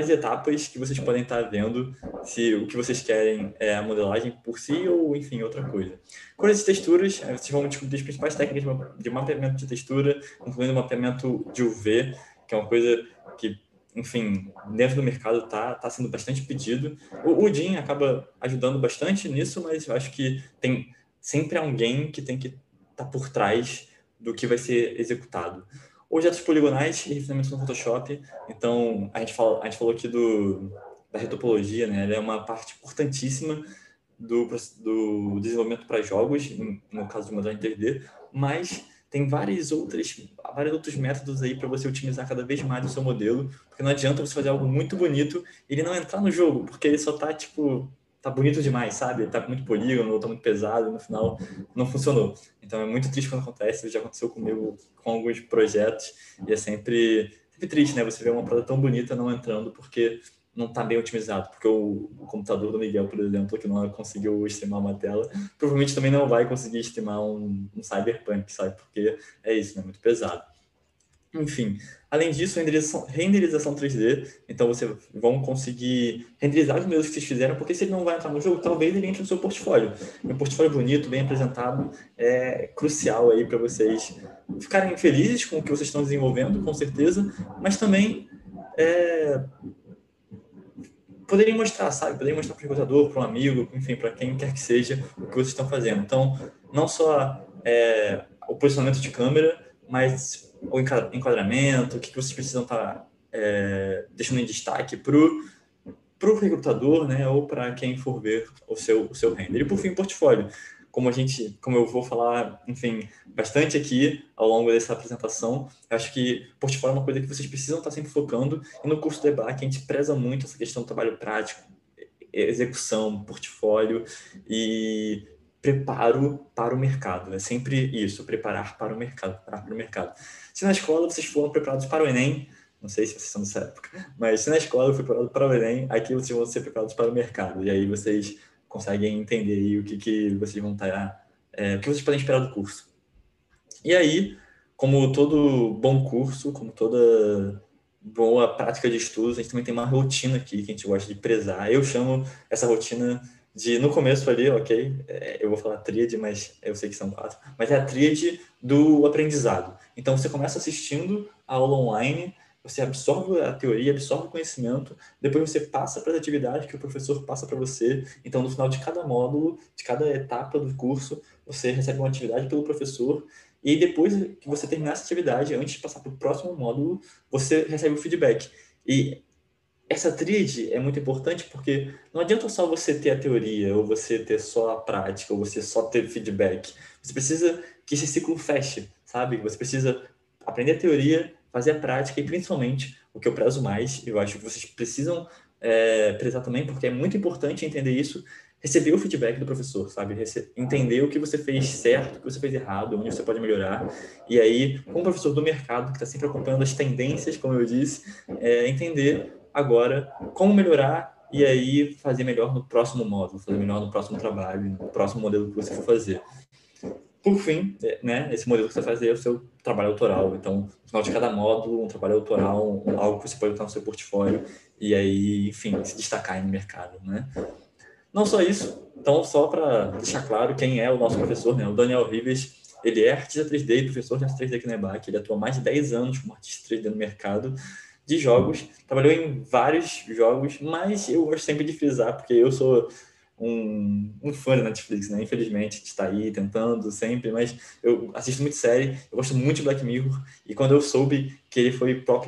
etapas que vocês podem estar vendo se o que vocês querem é a modelagem por si ou, enfim, outra coisa. Cores e texturas, vocês vão descobrir as principais técnicas de mapeamento de textura, incluindo o mapeamento de UV, que é uma coisa que, enfim, dentro do mercado está sendo bastante pedido. O Udin acaba ajudando bastante nisso, mas eu acho que tem sempre alguém que tem que estar por trás do que vai ser executado. Objetos poligonais e refinamento no Photoshop. Então, a gente falou aqui da retopologia, né? Ela é uma parte importantíssima do desenvolvimento para jogos, no caso de modelagem 3D, mas tem vários outros métodos aí para você otimizar cada vez mais o seu modelo, porque não adianta você fazer algo muito bonito e ele não entrar no jogo, porque ele só tá, tá bonito demais, sabe? Tá muito polígono, tá muito pesado, e no final não funcionou. Então é muito triste quando acontece, já aconteceu comigo com alguns projetos, e é sempre triste, né? Você vê uma parada tão bonita não entrando porque não está bem otimizado, porque o computador do Miguel, por exemplo, que não conseguiu streamar uma tela, provavelmente também não vai conseguir streamar um Cyberpunk, sabe? Porque é isso, né? Muito pesado. Enfim, além disso, renderização 3D, então vocês vão conseguir renderizar os modelos que vocês fizeram, porque se ele não vai entrar no jogo, talvez ele entre no seu portfólio. Um portfólio bonito, bem apresentado, é crucial aí para vocês ficarem felizes com o que vocês estão desenvolvendo, com certeza, mas também poderem mostrar, sabe? Poderem mostrar para o recrutador, para um amigo, enfim, para quem quer que seja o que vocês estão fazendo. Então, não só o posicionamento de câmera, mas o enquadramento, o que vocês precisam estar deixando em destaque para o recrutador, né? Ou para quem for ver o seu render. E, por fim, o portfólio. Como eu vou falar, enfim, bastante aqui ao longo dessa apresentação, eu acho que portfólio é uma coisa que vocês precisam estar sempre focando, e no curso do EBAC a gente preza muito essa questão do trabalho prático, execução, portfólio e preparo para o mercado. É sempre isso, preparar para o mercado. Se na escola vocês foram preparados para o Enem, não sei se vocês são dessa época, mas se na escola eu fui preparado para o Enem, aqui vocês vão ser preparados para o mercado, e aí vocês conseguem entender aí o que vocês vão estar, o que vocês podem esperar do curso. E aí, como todo bom curso, como toda boa prática de estudos, a gente também tem uma rotina aqui que a gente gosta de prezar. Eu chamo essa rotina de, no começo ali, ok, eu vou falar tríade, mas eu sei que são 4, mas é a tríade do aprendizado. Então, você começa assistindo a aula online, você absorve a teoria, absorve o conhecimento, depois você passa para as atividades que o professor passa para você. Então, no final de cada módulo, de cada etapa do curso, você recebe uma atividade pelo professor E aí, depois que você terminar essa atividade, antes de passar para o próximo módulo, você recebe o feedback. E essa tríade é muito importante porque não adianta só você ter a teoria, ou você ter só a prática, ou você só ter feedback. Você precisa que esse ciclo feche, sabe? Você precisa aprender a teoria, fazer a prática e, principalmente, o que eu prezo mais, eu acho que vocês precisam prezar também, porque é muito importante entender isso, receber o feedback do professor, sabe? Entender o que você fez certo, o que você fez errado, onde você pode melhorar. E aí, como professor do mercado, que está sempre acompanhando as tendências, como eu disse, entender agora como melhorar e aí fazer melhor no próximo módulo, fazer melhor no próximo trabalho, no próximo modelo que você for fazer. Por fim, né, esse modelo que você vai fazer é o seu trabalho autoral. Então, no final de cada módulo, um trabalho autoral, algo que você pode botar no seu portfólio e aí, enfim, se destacar aí no mercado, né? Não só isso, então, só para deixar claro quem é o nosso professor, né? O Daniel Rives, ele é artista 3D e professor de arte 3D aqui na EBAC. Ele atua há mais de 10 anos como artista 3D no mercado de jogos, trabalhou em vários jogos, mas eu gosto sempre de frisar, porque eu sou um fã da Netflix, né? Infelizmente, está aí tentando sempre, mas eu assisto muito série, eu gosto muito de Black Mirror, e quando eu soube que ele foi prop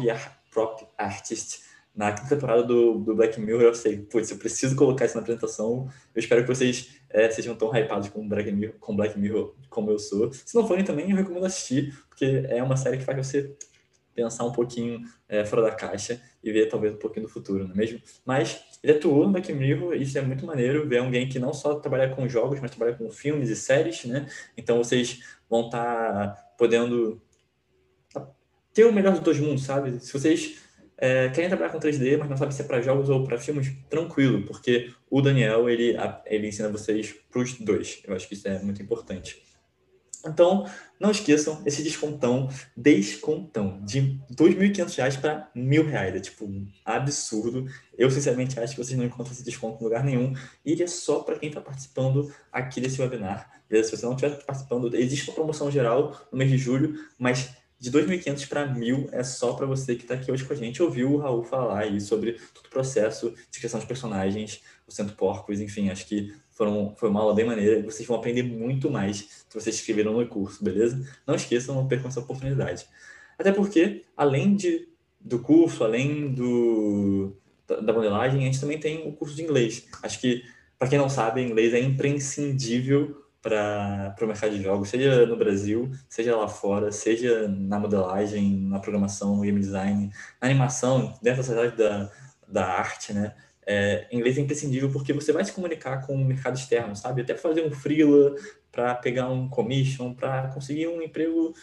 artist na quinta temporada do Black Mirror, eu sei, putz, eu preciso colocar isso na apresentação. Eu espero que vocês sejam tão hypados com Black Mirror como eu sou. Se não forem também, eu recomendo assistir, porque é uma série que faz você pensar um pouquinho fora da caixa e ver talvez um pouquinho do futuro, não é mesmo? Mas ele atuou no Black Mirror, e isso é muito maneiro, ver alguém que não só trabalha com jogos, mas trabalha com filmes e séries, né? Então vocês vão estar podendo ter o melhor dos dois mundos, sabe? Se vocês querem trabalhar com 3D, mas não sabem se é para jogos ou para filmes, tranquilo, porque o Daniel, ele ensina vocês para os dois. Eu acho que isso é muito importante. Então, não esqueçam esse descontão de R$ 2.500 para R$ 1.000. É tipo um absurdo. Eu, sinceramente, acho que vocês não encontram esse desconto em lugar nenhum. E ele é só para quem está participando aqui desse webinar. Beleza? Se você não estiver participando, existe uma promoção geral no mês de julho, mas de 2.500 para 1.000 é só para você que está aqui hoje com a gente, ouviu o Raul falar aí sobre todo o processo de criação de personagens, o Centro Porcos, enfim, acho que foi uma aula bem maneira e vocês vão aprender muito mais se vocês escreveram no curso, beleza? Não esqueçam, não percam essa oportunidade. Até porque, além do curso, além da modelagem, a gente também tem o curso de inglês. Acho que, para quem não sabe, inglês é imprescindível para o mercado de jogos, seja no Brasil, seja lá fora, seja na modelagem, na programação, no game design, na animação, dentro da sociedade da arte, né? Inglês é imprescindível porque você vai se comunicar com o mercado externo, sabe? Até fazer um freela, para pegar um commission, para conseguir um emprego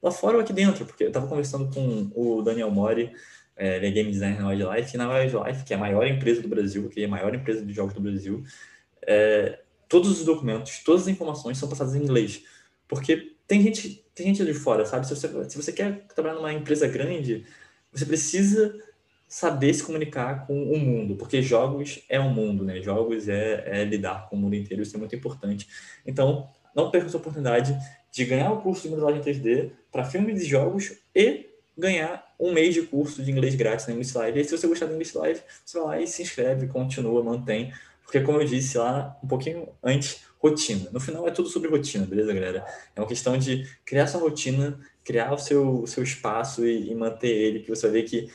lá fora ou aqui dentro, porque eu estava conversando com o Daniel Mori, ele é game designer na Wildlife, e na Wildlife, que é a maior empresa do Brasil, que é a maior empresa de jogos do Brasil, todos os documentos, todas as informações são passadas em inglês, porque tem gente de fora, sabe? Se você quer trabalhar numa empresa grande, você precisa saber se comunicar com o mundo, porque jogos é o mundo, né? Jogos é lidar com o mundo inteiro, isso é muito importante. Então, não perca essa oportunidade de ganhar o curso de modelagem 3D para filmes e jogos e ganhar um mês de curso de inglês grátis na English Live. E se você gostar do English Live, você vai lá e se inscreve, continua, mantém. Porque, como eu disse lá um pouquinho antes, rotina. No final é tudo sobre rotina, beleza, galera? É uma questão de criar sua rotina, criar o seu espaço e manter ele, que você vai ver que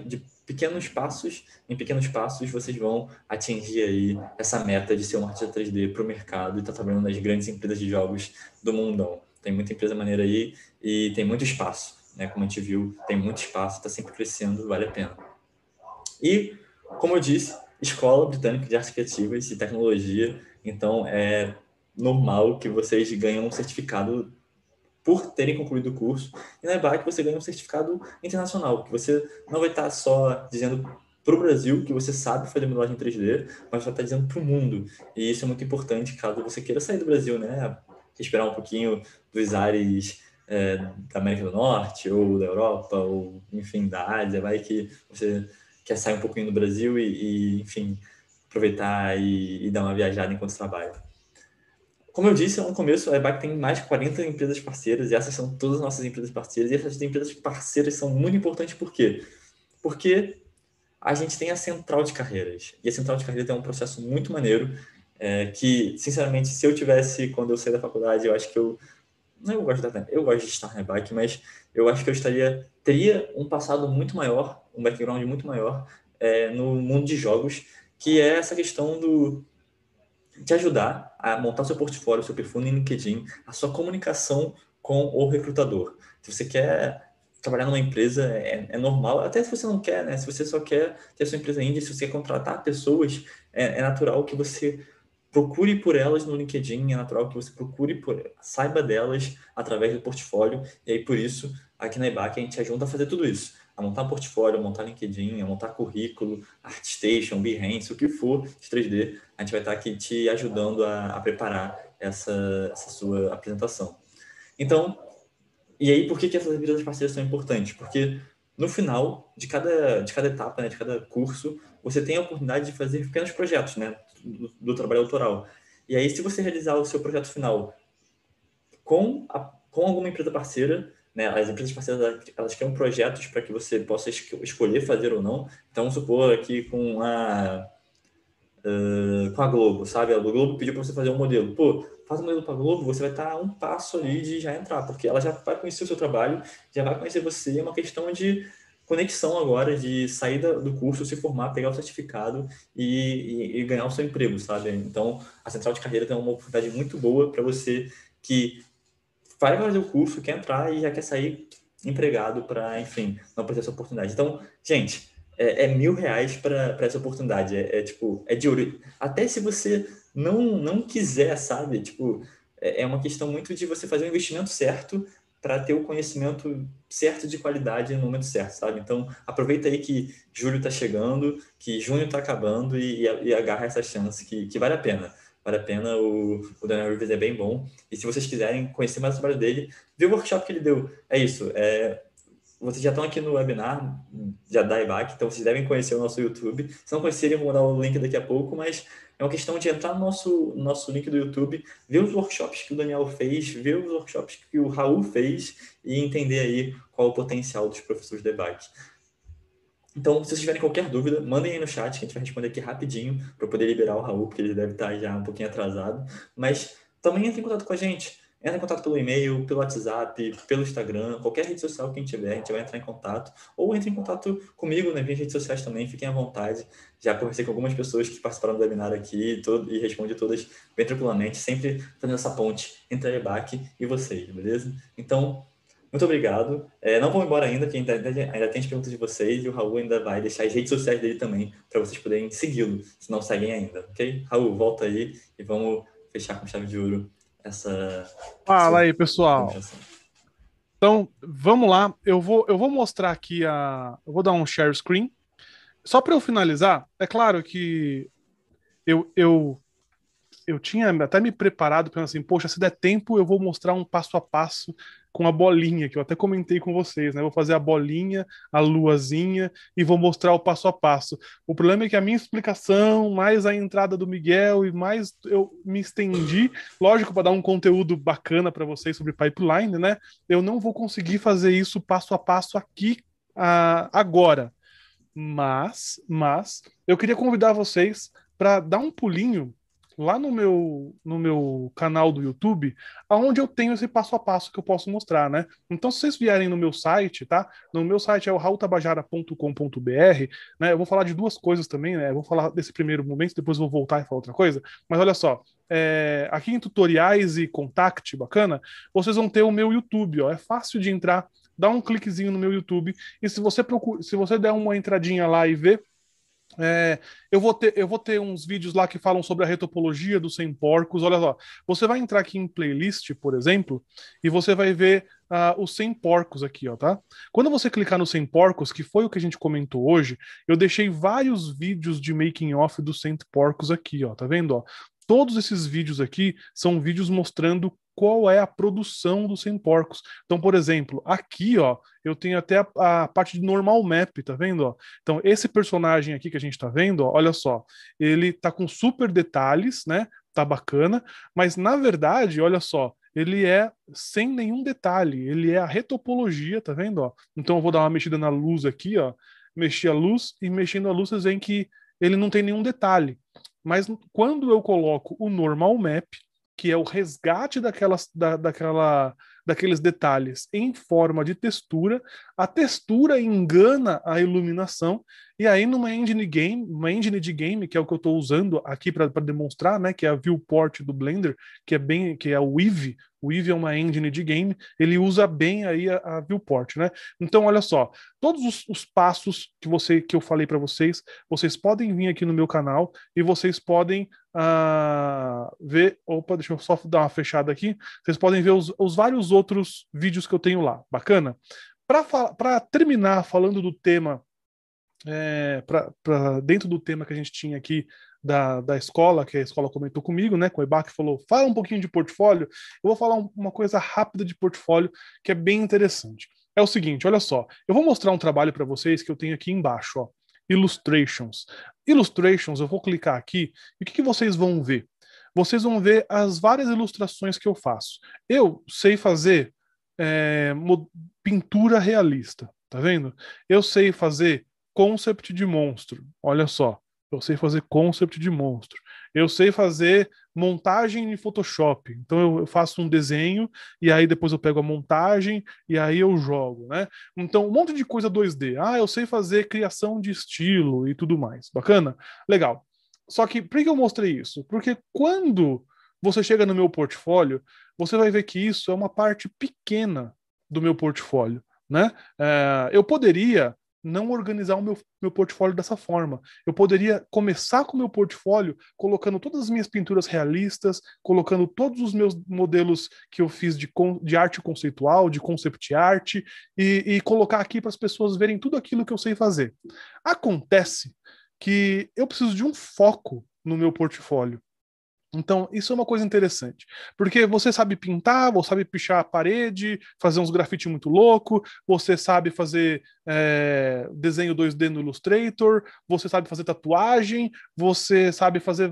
de pequenos passos em pequenos passos vocês vão atingir aí essa meta de ser um artista 3D para o mercado e estar trabalhando nas grandes empresas de jogos do mundão. Tem muita empresa maneira aí e tem muito espaço, né? Como a gente viu, tem muito espaço, está sempre crescendo, vale a pena. E, como eu disse, Escola Britânica de Artes Criativas e Tecnologia, então é normal que vocês ganhem um certificado por terem concluído o curso, e na EBAC você ganha um certificado internacional, que você não vai estar só dizendo para o Brasil que você sabe fazer modelagem 3D, mas vai estar dizendo para o mundo, e isso é muito importante caso você queira sair do Brasil, né? Respirar um pouquinho dos ares da América do Norte, ou da Europa, ou enfim, da Ásia, vai que você quer sair um pouquinho do Brasil e enfim, aproveitar e dar uma viajada enquanto trabalha. Como eu disse no começo, a EBAC tem mais de 40 empresas parceiras, e essas são todas as nossas empresas parceiras, e essas empresas parceiras são muito importantes por quê? Porque a gente tem a central de carreiras, e a central de carreiras é um processo muito maneiro, que, sinceramente, se eu tivesse, quando eu saí da faculdade, eu acho que eu Não, eu gosto de estar na bike, mas eu acho que teria um passado muito maior, um background muito maior no mundo de jogos, que é essa questão de ajudar a montar seu portfólio, seu perfil no LinkedIn, a sua comunicação com o recrutador. Se você quer trabalhar numa empresa, é normal, até se você não quer, né? Se você só quer ter a sua empresa indie, se você quer contratar pessoas, é natural que você procure por elas no LinkedIn, é natural que você saiba delas através do portfólio, e aí por isso, aqui na IBAC a gente ajuda a fazer tudo isso, a montar portfólio, a montar LinkedIn, a montar currículo, ArtStation, Behance, o que for de 3D, a gente vai estar aqui te ajudando a preparar essa sua apresentação. Então, e aí por que essas empresas parceiras são importantes? Porque no final de cada etapa, né, de cada curso, você tem a oportunidade de fazer pequenos projetos, né, do trabalho autoral. E aí, se você realizar o seu projeto final com alguma empresa parceira, né, as empresas parceiras elas criam projetos para que você possa escolher fazer ou não. Então, vamos supor aqui com a Globo, sabe? A Globo pediu para você fazer um modelo. Pô, faz um modelo para a Globo, você vai estar a um passo ali de já entrar, porque ela já vai conhecer o seu trabalho, já vai conhecer você. É uma questão de conexão agora, de sair do curso, se formar, pegar o certificado e ganhar o seu emprego, sabe? Então, a Central de Carreira tem uma oportunidade muito boa para você que vai fazer o curso, quer entrar e já quer sair empregado para, enfim, não perder essa oportunidade. Então, gente, é R$ 1.000 para essa oportunidade. Tipo, é de ouro. Até se você não quiser, sabe? Tipo, é uma questão muito de você fazer o investimento certo para ter o conhecimento certo de qualidade no momento certo, sabe? Então, aproveita aí que julho está chegando, que junho está acabando e agarra essa chance que vale a pena. Vale a pena, o Daniel Rivers é bem bom. E se vocês quiserem conhecer mais o trabalho dele, vê o workshop que ele deu. É isso. Vocês já estão aqui no webinar já da IBAC, então vocês devem conhecer o nosso YouTube. Se não conhecerem, eu vou mandar o link daqui a pouco, mas é uma questão de entrar no nosso link do YouTube, ver os workshops que o Daniel fez, ver os workshops que o Raul fez e entender aí qual o potencial dos professores da IBAC. Então, se vocês tiverem qualquer dúvida, mandem aí no chat, que a gente vai responder aqui rapidinho, para poder liberar o Raul, porque ele deve estar já um pouquinho atrasado. Mas também entre em contato com a gente. Entra em contato pelo e-mail, pelo WhatsApp, pelo Instagram, qualquer rede social que a gente tiver, a gente vai entrar em contato. Ou entre em contato comigo, né, via redes sociais também, fiquem à vontade. Já conversei com algumas pessoas que participaram do webinar aqui e respondi todas bem tranquilamente, sempre fazendo essa ponte entre a EBAC e vocês, beleza? Então, muito obrigado. Não vou embora ainda, porque ainda tem as perguntas de vocês e o Raul ainda vai deixar as redes sociais dele também para vocês poderem segui-lo, se não seguem ainda, ok? Raul, volta aí e vamos fechar com chave de ouro essa... Fala aí, pessoal. Então, vamos lá. Eu vou mostrar aqui eu vou dar um share screen. Só para eu finalizar, é claro que eu tinha até me preparado pensando assim, poxa, se der tempo eu vou mostrar um passo a passo com a bolinha, que eu até comentei com vocês, né? Eu vou fazer a bolinha, a luazinha e vou mostrar o passo a passo. O problema é que a minha explicação, mais a entrada do Miguel e mais eu me estendi, lógico, para dar um conteúdo bacana para vocês sobre pipeline, né? Eu não vou conseguir fazer isso passo a passo aqui agora. Mas eu queria convidar vocês para dar um pulinho lá no meu canal do YouTube, onde eu tenho esse passo a passo que eu posso mostrar, né? Então, se vocês vierem no meu site, tá? No meu site é o raultabajara.com.br, né? Eu vou falar de duas coisas também, né? Eu vou falar desse primeiro momento, depois eu vou voltar e falar outra coisa. Mas olha só, aqui em tutoriais e contact, bacana, vocês vão ter o meu YouTube, ó. É fácil de entrar, dá um cliquezinho no meu YouTube, e se você der uma entradinha lá e ver, eu vou ter uns vídeos lá que falam sobre a retopologia dos 100 porcos. Olha só, você vai entrar aqui em playlist, por exemplo, e você vai ver os 100 porcos aqui, ó, tá? Quando você clicar nos 100 porcos, que foi o que a gente comentou hoje, eu deixei vários vídeos de making off dos 100 porcos aqui, ó, tá vendo, ó? Todos esses vídeos aqui são vídeos mostrando qual é a produção dos 100 porcos. Então, por exemplo, aqui, ó, eu tenho até a parte de normal map, tá vendo, ó? Então, esse personagem aqui que a gente tá vendo, ó, olha só, ele tá com super detalhes, né? Tá bacana, mas na verdade, olha só, ele é sem nenhum detalhe, ele é a retopologia, tá vendo, ó? Então eu vou dar uma mexida na luz aqui, ó, mexi a luz e mexendo a luz vocês veem que ele não tem nenhum detalhe. Mas quando eu coloco o normal map, que é o resgate daquela daqueles detalhes em forma de textura, a textura engana a iluminação, e aí numa engine de game, que é o que eu estou usando aqui para demonstrar, né, que é a viewport do Blender, que é o Eevee. O Eevee é uma engine de game, ele usa bem aí a viewport, né? Então, olha só, todos os passos que eu falei para vocês, vocês podem vir aqui no meu canal e vocês podem ver. Opa, deixa eu só dar uma fechada aqui. Vocês podem ver os vários outros vídeos que eu tenho lá. Bacana? Para terminar falando do tema, dentro do tema que a gente tinha aqui da escola, que a escola comentou comigo, né, com o Eba, que falou, fala um pouquinho de portfólio, eu vou falar uma coisa rápida de portfólio que é bem interessante. É o seguinte, olha só, eu vou mostrar um trabalho para vocês que eu tenho aqui embaixo, ó, Illustrations. Illustrations, eu vou clicar aqui, e o que vocês vão ver? Vocês vão ver as várias ilustrações que eu faço. Eu sei fazer pintura realista, tá vendo? Eu sei fazer concept de monstro, olha só. Eu sei fazer concept de monstro. Eu sei fazer montagem em Photoshop. Então eu faço um desenho e aí depois eu pego a montagem e aí eu jogo, né? Então um monte de coisa 2D. Eu sei fazer criação de estilo e tudo mais. Bacana? Legal. Só que por que eu mostrei isso? Porque quando você chega no meu portfólio, você vai ver que isso é uma parte pequena do meu portfólio, né? Eu poderia não organizar o meu portfólio dessa forma. Eu poderia começar com o meu portfólio colocando todas as minhas pinturas realistas, colocando todos os meus modelos que eu fiz de arte conceitual, de concept art, e colocar aqui para as pessoas verem tudo aquilo que eu sei fazer. Acontece que eu preciso de um foco no meu portfólio. Então, isso é uma coisa interessante, porque você sabe pintar, você sabe pichar a parede, fazer uns grafite muito louco, você sabe fazer desenho 2D no Illustrator, você sabe fazer tatuagem, você sabe fazer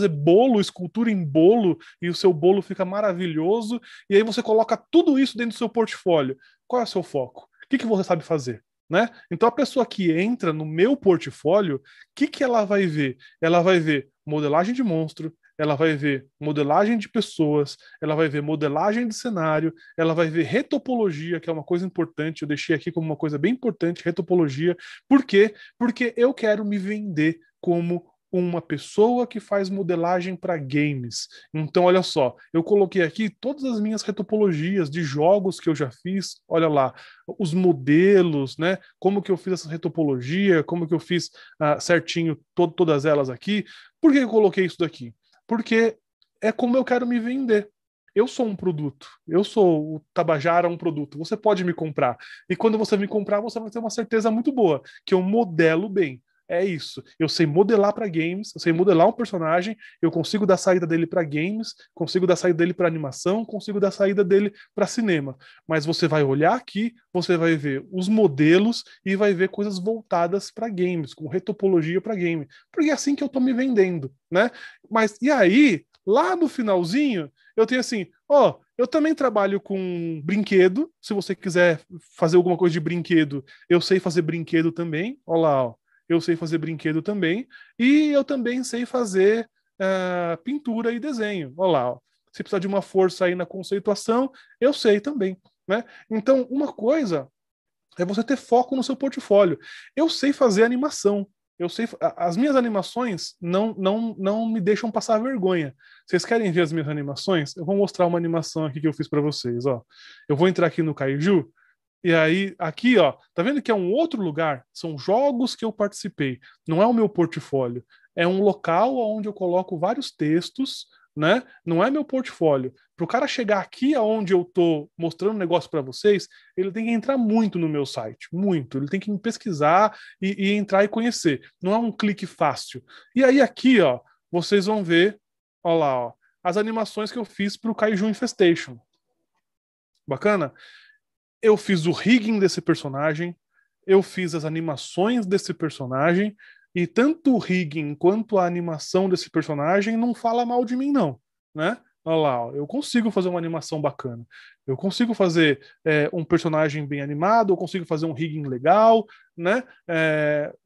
bolo, escultura em bolo, e o seu bolo fica maravilhoso, e aí você coloca tudo isso dentro do seu portfólio. Qual é o seu foco? O que você sabe fazer? Né? Então a pessoa que entra no meu portfólio, o que ela vai ver? Ela vai ver modelagem de monstro, ela vai ver modelagem de pessoas, ela vai ver modelagem de cenário, ela vai ver retopologia, que é uma coisa importante, eu deixei aqui como uma coisa bem importante, retopologia. Por quê? Porque eu quero me vender como uma pessoa que faz modelagem para games. Então, olha só, eu coloquei aqui todas as minhas retopologias de jogos que eu já fiz, olha lá, os modelos, né? Como que eu fiz essa retopologia, como que eu fiz certinho todas elas aqui. Por que eu coloquei isso daqui? Porque é como eu quero me vender. Eu sou um produto. Eu sou o Tabajara, um produto. Você pode me comprar. E quando você me comprar, você vai ter uma certeza muito boa, que eu modelo bem. É isso. Eu sei modelar para games, eu sei modelar um personagem, eu consigo dar saída dele para games, consigo dar saída dele para animação, consigo dar saída dele para cinema. Mas você vai olhar aqui, você vai ver os modelos e vai ver coisas voltadas para games, com retopologia para game. Porque é assim que eu tô me vendendo, né? Mas e aí, lá no finalzinho, eu tenho assim, eu também trabalho com brinquedo. Se você quiser fazer alguma coisa de brinquedo, eu sei fazer brinquedo também. Olha lá, ó. Eu sei fazer brinquedo também, e eu também sei fazer pintura e desenho. Olha lá, ó. Se precisar de uma força aí na conceituação, eu sei também, né? Então, uma coisa é você ter foco no seu portfólio. Eu sei fazer animação. As minhas animações não me deixam passar vergonha. Vocês querem ver as minhas animações? Eu vou mostrar uma animação aqui que eu fiz para vocês, ó. Eu vou entrar aqui no Kaiju. E aí, aqui, ó, tá vendo que é um outro lugar? São jogos que eu participei. Não é o meu portfólio. É um local onde eu coloco vários textos, né? Não é meu portfólio. Para o cara chegar aqui aonde eu tô mostrando um negócio para vocês, ele tem que entrar muito no meu site, muito. Ele tem que me pesquisar e entrar e conhecer. Não é um clique fácil. E aí aqui, ó, vocês vão ver, ó lá, ó, as animações que eu fiz para o Kaiju Infestation. Bacana? Eu fiz o rigging desse personagem, eu fiz as animações desse personagem, e tanto o rigging quanto a animação desse personagem não fala mal de mim, não, né? Olha lá, ó, eu consigo fazer uma animação bacana, eu consigo fazer um personagem bem animado, eu consigo fazer um rigging legal, né?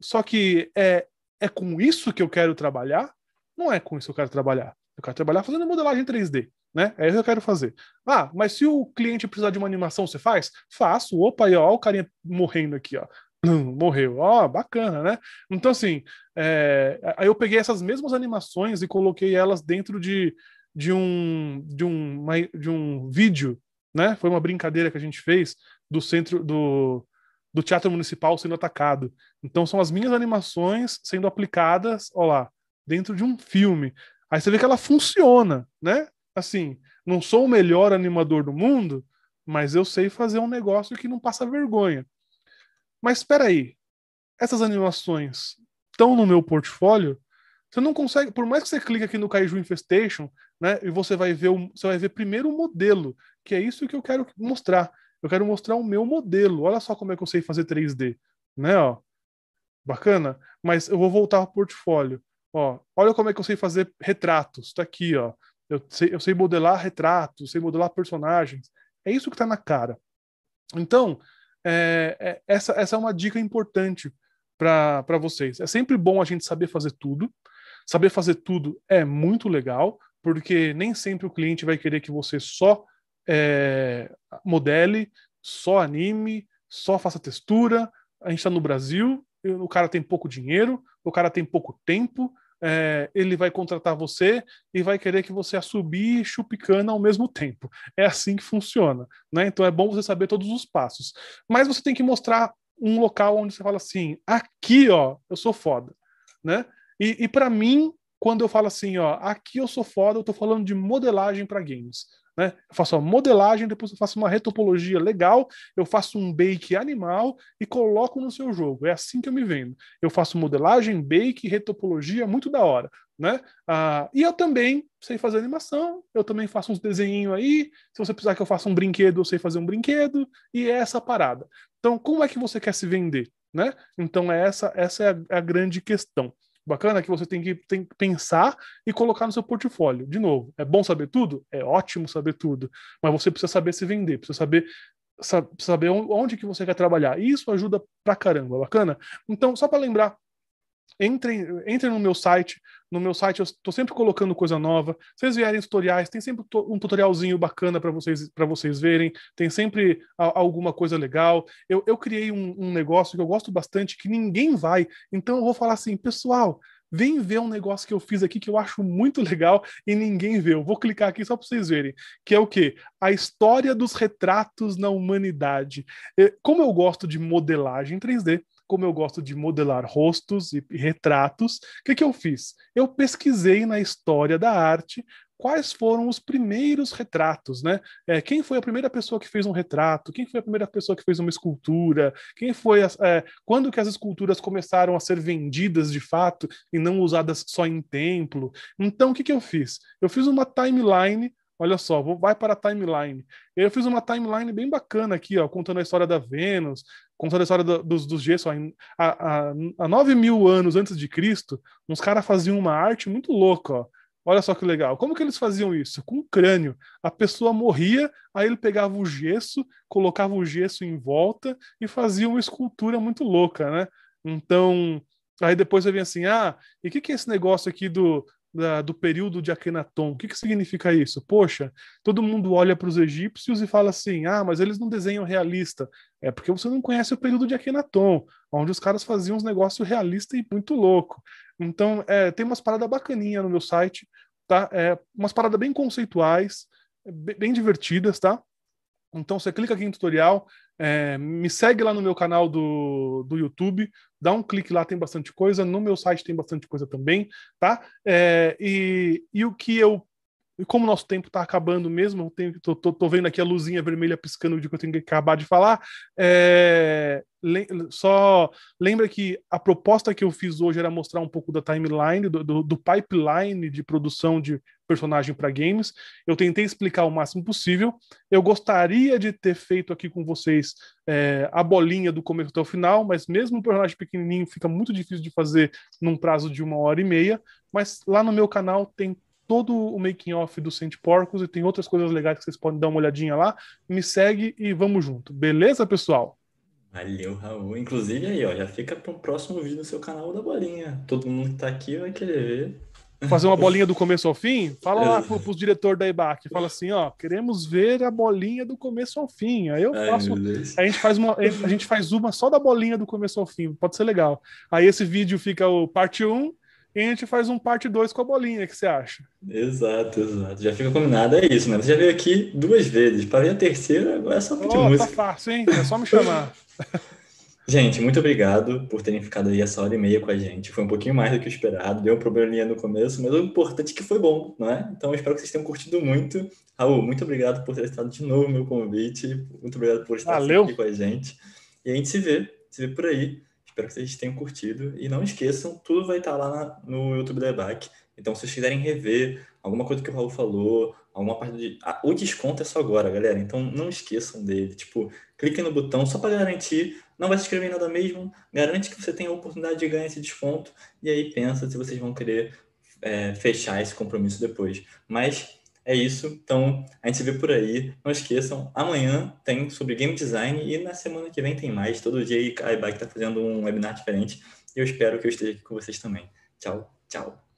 Só que é com isso que eu quero trabalhar? Não é com isso que eu quero trabalhar. Eu quero trabalhar fazendo modelagem 3D. né? É isso que eu quero fazer. Ah, mas se o cliente precisar de uma animação, você faz? Faço. Opa, aí, ó o carinha morrendo aqui, ó. Morreu. Ó, bacana, né? Então, assim, aí eu peguei essas mesmas animações e coloquei elas dentro de um vídeo, né? Foi uma brincadeira que a gente fez do centro do Teatro Municipal sendo atacado. Então, são as minhas animações sendo aplicadas, ó lá, dentro de um filme. Aí você vê que ela funciona, né? Assim, não sou o melhor animador do mundo, mas eu sei fazer um negócio que não passa vergonha. Mas espera aí, essas animações estão no meu portfólio? Você não consegue, por mais que você clique aqui no Kaiju Infestation, né, e você vai ver primeiro o modelo, que é isso que eu quero mostrar. Eu quero mostrar o meu modelo. Olha só como é que eu sei fazer 3D, né, ó. Bacana? Mas eu vou voltar ao portfólio. Ó, olha como é que eu sei fazer retratos. Tá aqui, ó. Eu sei modelar retratos, sei modelar personagens. É isso que tá na cara. Então, essa é uma dica importante para vocês. É sempre bom a gente saber fazer tudo. Saber fazer tudo é muito legal, porque nem sempre o cliente vai querer que você só modele, só anime, só faça textura. A gente está no Brasil, o cara tem pouco dinheiro, o cara tem pouco tempo, ele vai contratar você e vai querer que você assobie e chupe cana ao mesmo tempo. É assim que funciona, né? Então é bom você saber todos os passos. Mas você tem que mostrar um local onde você fala assim, aqui, ó, eu sou foda, né? E para mim, quando eu falo assim, ó, aqui eu sou foda, eu tô falando de modelagem para games. Né? Eu faço a modelagem, depois eu faço uma retopologia legal, eu faço um bake animal e coloco no seu jogo. É assim que eu me vendo. Eu faço modelagem, bake, retopologia, muito da hora. Né? E eu também sei fazer animação, eu também faço uns desenhinhos aí. Se você precisar que eu faça um brinquedo, eu sei fazer um brinquedo, e é essa parada. Então, como é que você quer se vender? Né? Então, essa é a grande questão. Bacana que você tem que pensar e colocar no seu portfólio. De novo, é bom saber tudo? É ótimo saber tudo. Mas você precisa saber se vender, precisa saber onde que você quer trabalhar. E isso ajuda pra caramba, bacana? Então, só para lembrar, entrem no meu site. No meu site eu estou sempre colocando coisa nova. Se vocês vierem tutoriais, tem sempre um tutorialzinho bacana para vocês verem. Tem sempre alguma coisa legal. Eu criei um negócio que eu gosto bastante, que ninguém vai. Então eu vou falar assim, pessoal, vem ver um negócio que eu fiz aqui que eu acho muito legal e ninguém vê. Eu vou clicar aqui só para vocês verem. Que é o quê? A história dos retratos na humanidade. Como eu gosto de modelagem 3D, como eu gosto de modelar rostos e retratos, o que eu fiz? Eu pesquisei na história da arte quais foram os primeiros retratos, né? Quem foi a primeira pessoa que fez um retrato? Quem foi a primeira pessoa que fez uma escultura? Quando que as esculturas começaram a ser vendidas de fato e não usadas só em templo? Então, o que eu fiz? Eu fiz uma timeline. Olha só, vai para a timeline. Eu fiz uma timeline bem bacana aqui, ó, contando a história da Vênus, contando a história dos gessos. Há 9.000 anos antes de Cristo, uns caras faziam uma arte muito louca, ó. Olha só que legal. Como que eles faziam isso? Com um crânio. A pessoa morria, aí ele pegava o gesso, colocava o gesso em volta e fazia uma escultura muito louca, né? Então, aí depois vai vir assim, e o que é esse negócio aqui do período de Akhenaton? O que significa isso? Poxa, todo mundo olha para os egípcios e fala assim, mas eles não desenham realista. É porque você não conhece o período de Akhenaton, onde os caras faziam uns negócios realistas e muito louco. Então, tem umas paradas bacaninhas no meu site, tá? Umas paradas bem conceituais, bem divertidas, tá? Então você clica aqui em tutorial, me segue lá no meu canal do YouTube, dá um clique lá, tem bastante coisa, no meu site tem bastante coisa também, tá? E o que eu... E como o nosso tempo está acabando mesmo, tô vendo aqui a luzinha vermelha piscando de que eu tenho que acabar de falar. Só lembra que a proposta que eu fiz hoje era mostrar um pouco da timeline, do pipeline de produção de personagem para games. Eu tentei explicar o máximo possível. Eu gostaria de ter feito aqui com vocês a bolinha do começo até o final, mas mesmo um personagem pequenininho fica muito difícil de fazer num prazo de 1h30. Mas lá no meu canal tem todo o making off do Saint Porcos e tem outras coisas legais que vocês podem dar uma olhadinha lá. Me segue e vamos junto. Beleza, pessoal? Valeu, Raul. Inclusive aí, ó, já fica para o próximo vídeo no seu canal da Bolinha. Todo mundo que tá aqui vai querer ver. fazer uma bolinha do começo ao fim, fala lá pros diretores da EBAC, fala assim, ó, queremos ver a bolinha do começo ao fim. Aí eu faço, a gente faz uma só da bolinha do começo ao fim, pode ser legal. Aí esse vídeo fica o parte 1 e a gente faz um parte 2 com a bolinha, o que você acha? Exato. Já fica combinado, é isso, mano. Você já veio aqui 2 vezes, para ver a terceira, agora é só pedir Tá música. fácil, hein? É só me chamar. Gente, muito obrigado por terem ficado aí essa hora e meia com a gente. Foi um pouquinho mais do que o esperado, deu um probleminha no começo, mas o importante é que foi bom, não é? Então, eu espero que vocês tenham curtido muito. Raul, muito obrigado por ter estado de novo no meu convite. Muito obrigado por estar sempre Valeu. aqui com a gente. E a gente se vê por aí. Espero que vocês tenham curtido. E não esqueçam, tudo vai estar lá no YouTube da EBAC. Então, se vocês quiserem rever alguma coisa que o Raul falou, alguma parte de... o desconto é só agora, galera. Então, não esqueçam dele. Tipo, cliquem no botão só para garantir. Não vai se inscrever em nada mesmo. Garante que você tem a oportunidade de ganhar esse desconto. E aí pensa se vocês vão querer fechar esse compromisso depois. Mas é isso. Então, a gente se vê por aí. Não esqueçam, amanhã tem sobre game design e na semana que vem tem mais. Todo dia a EBAC está fazendo um webinar diferente. E eu espero que eu esteja aqui com vocês também. Tchau, tchau.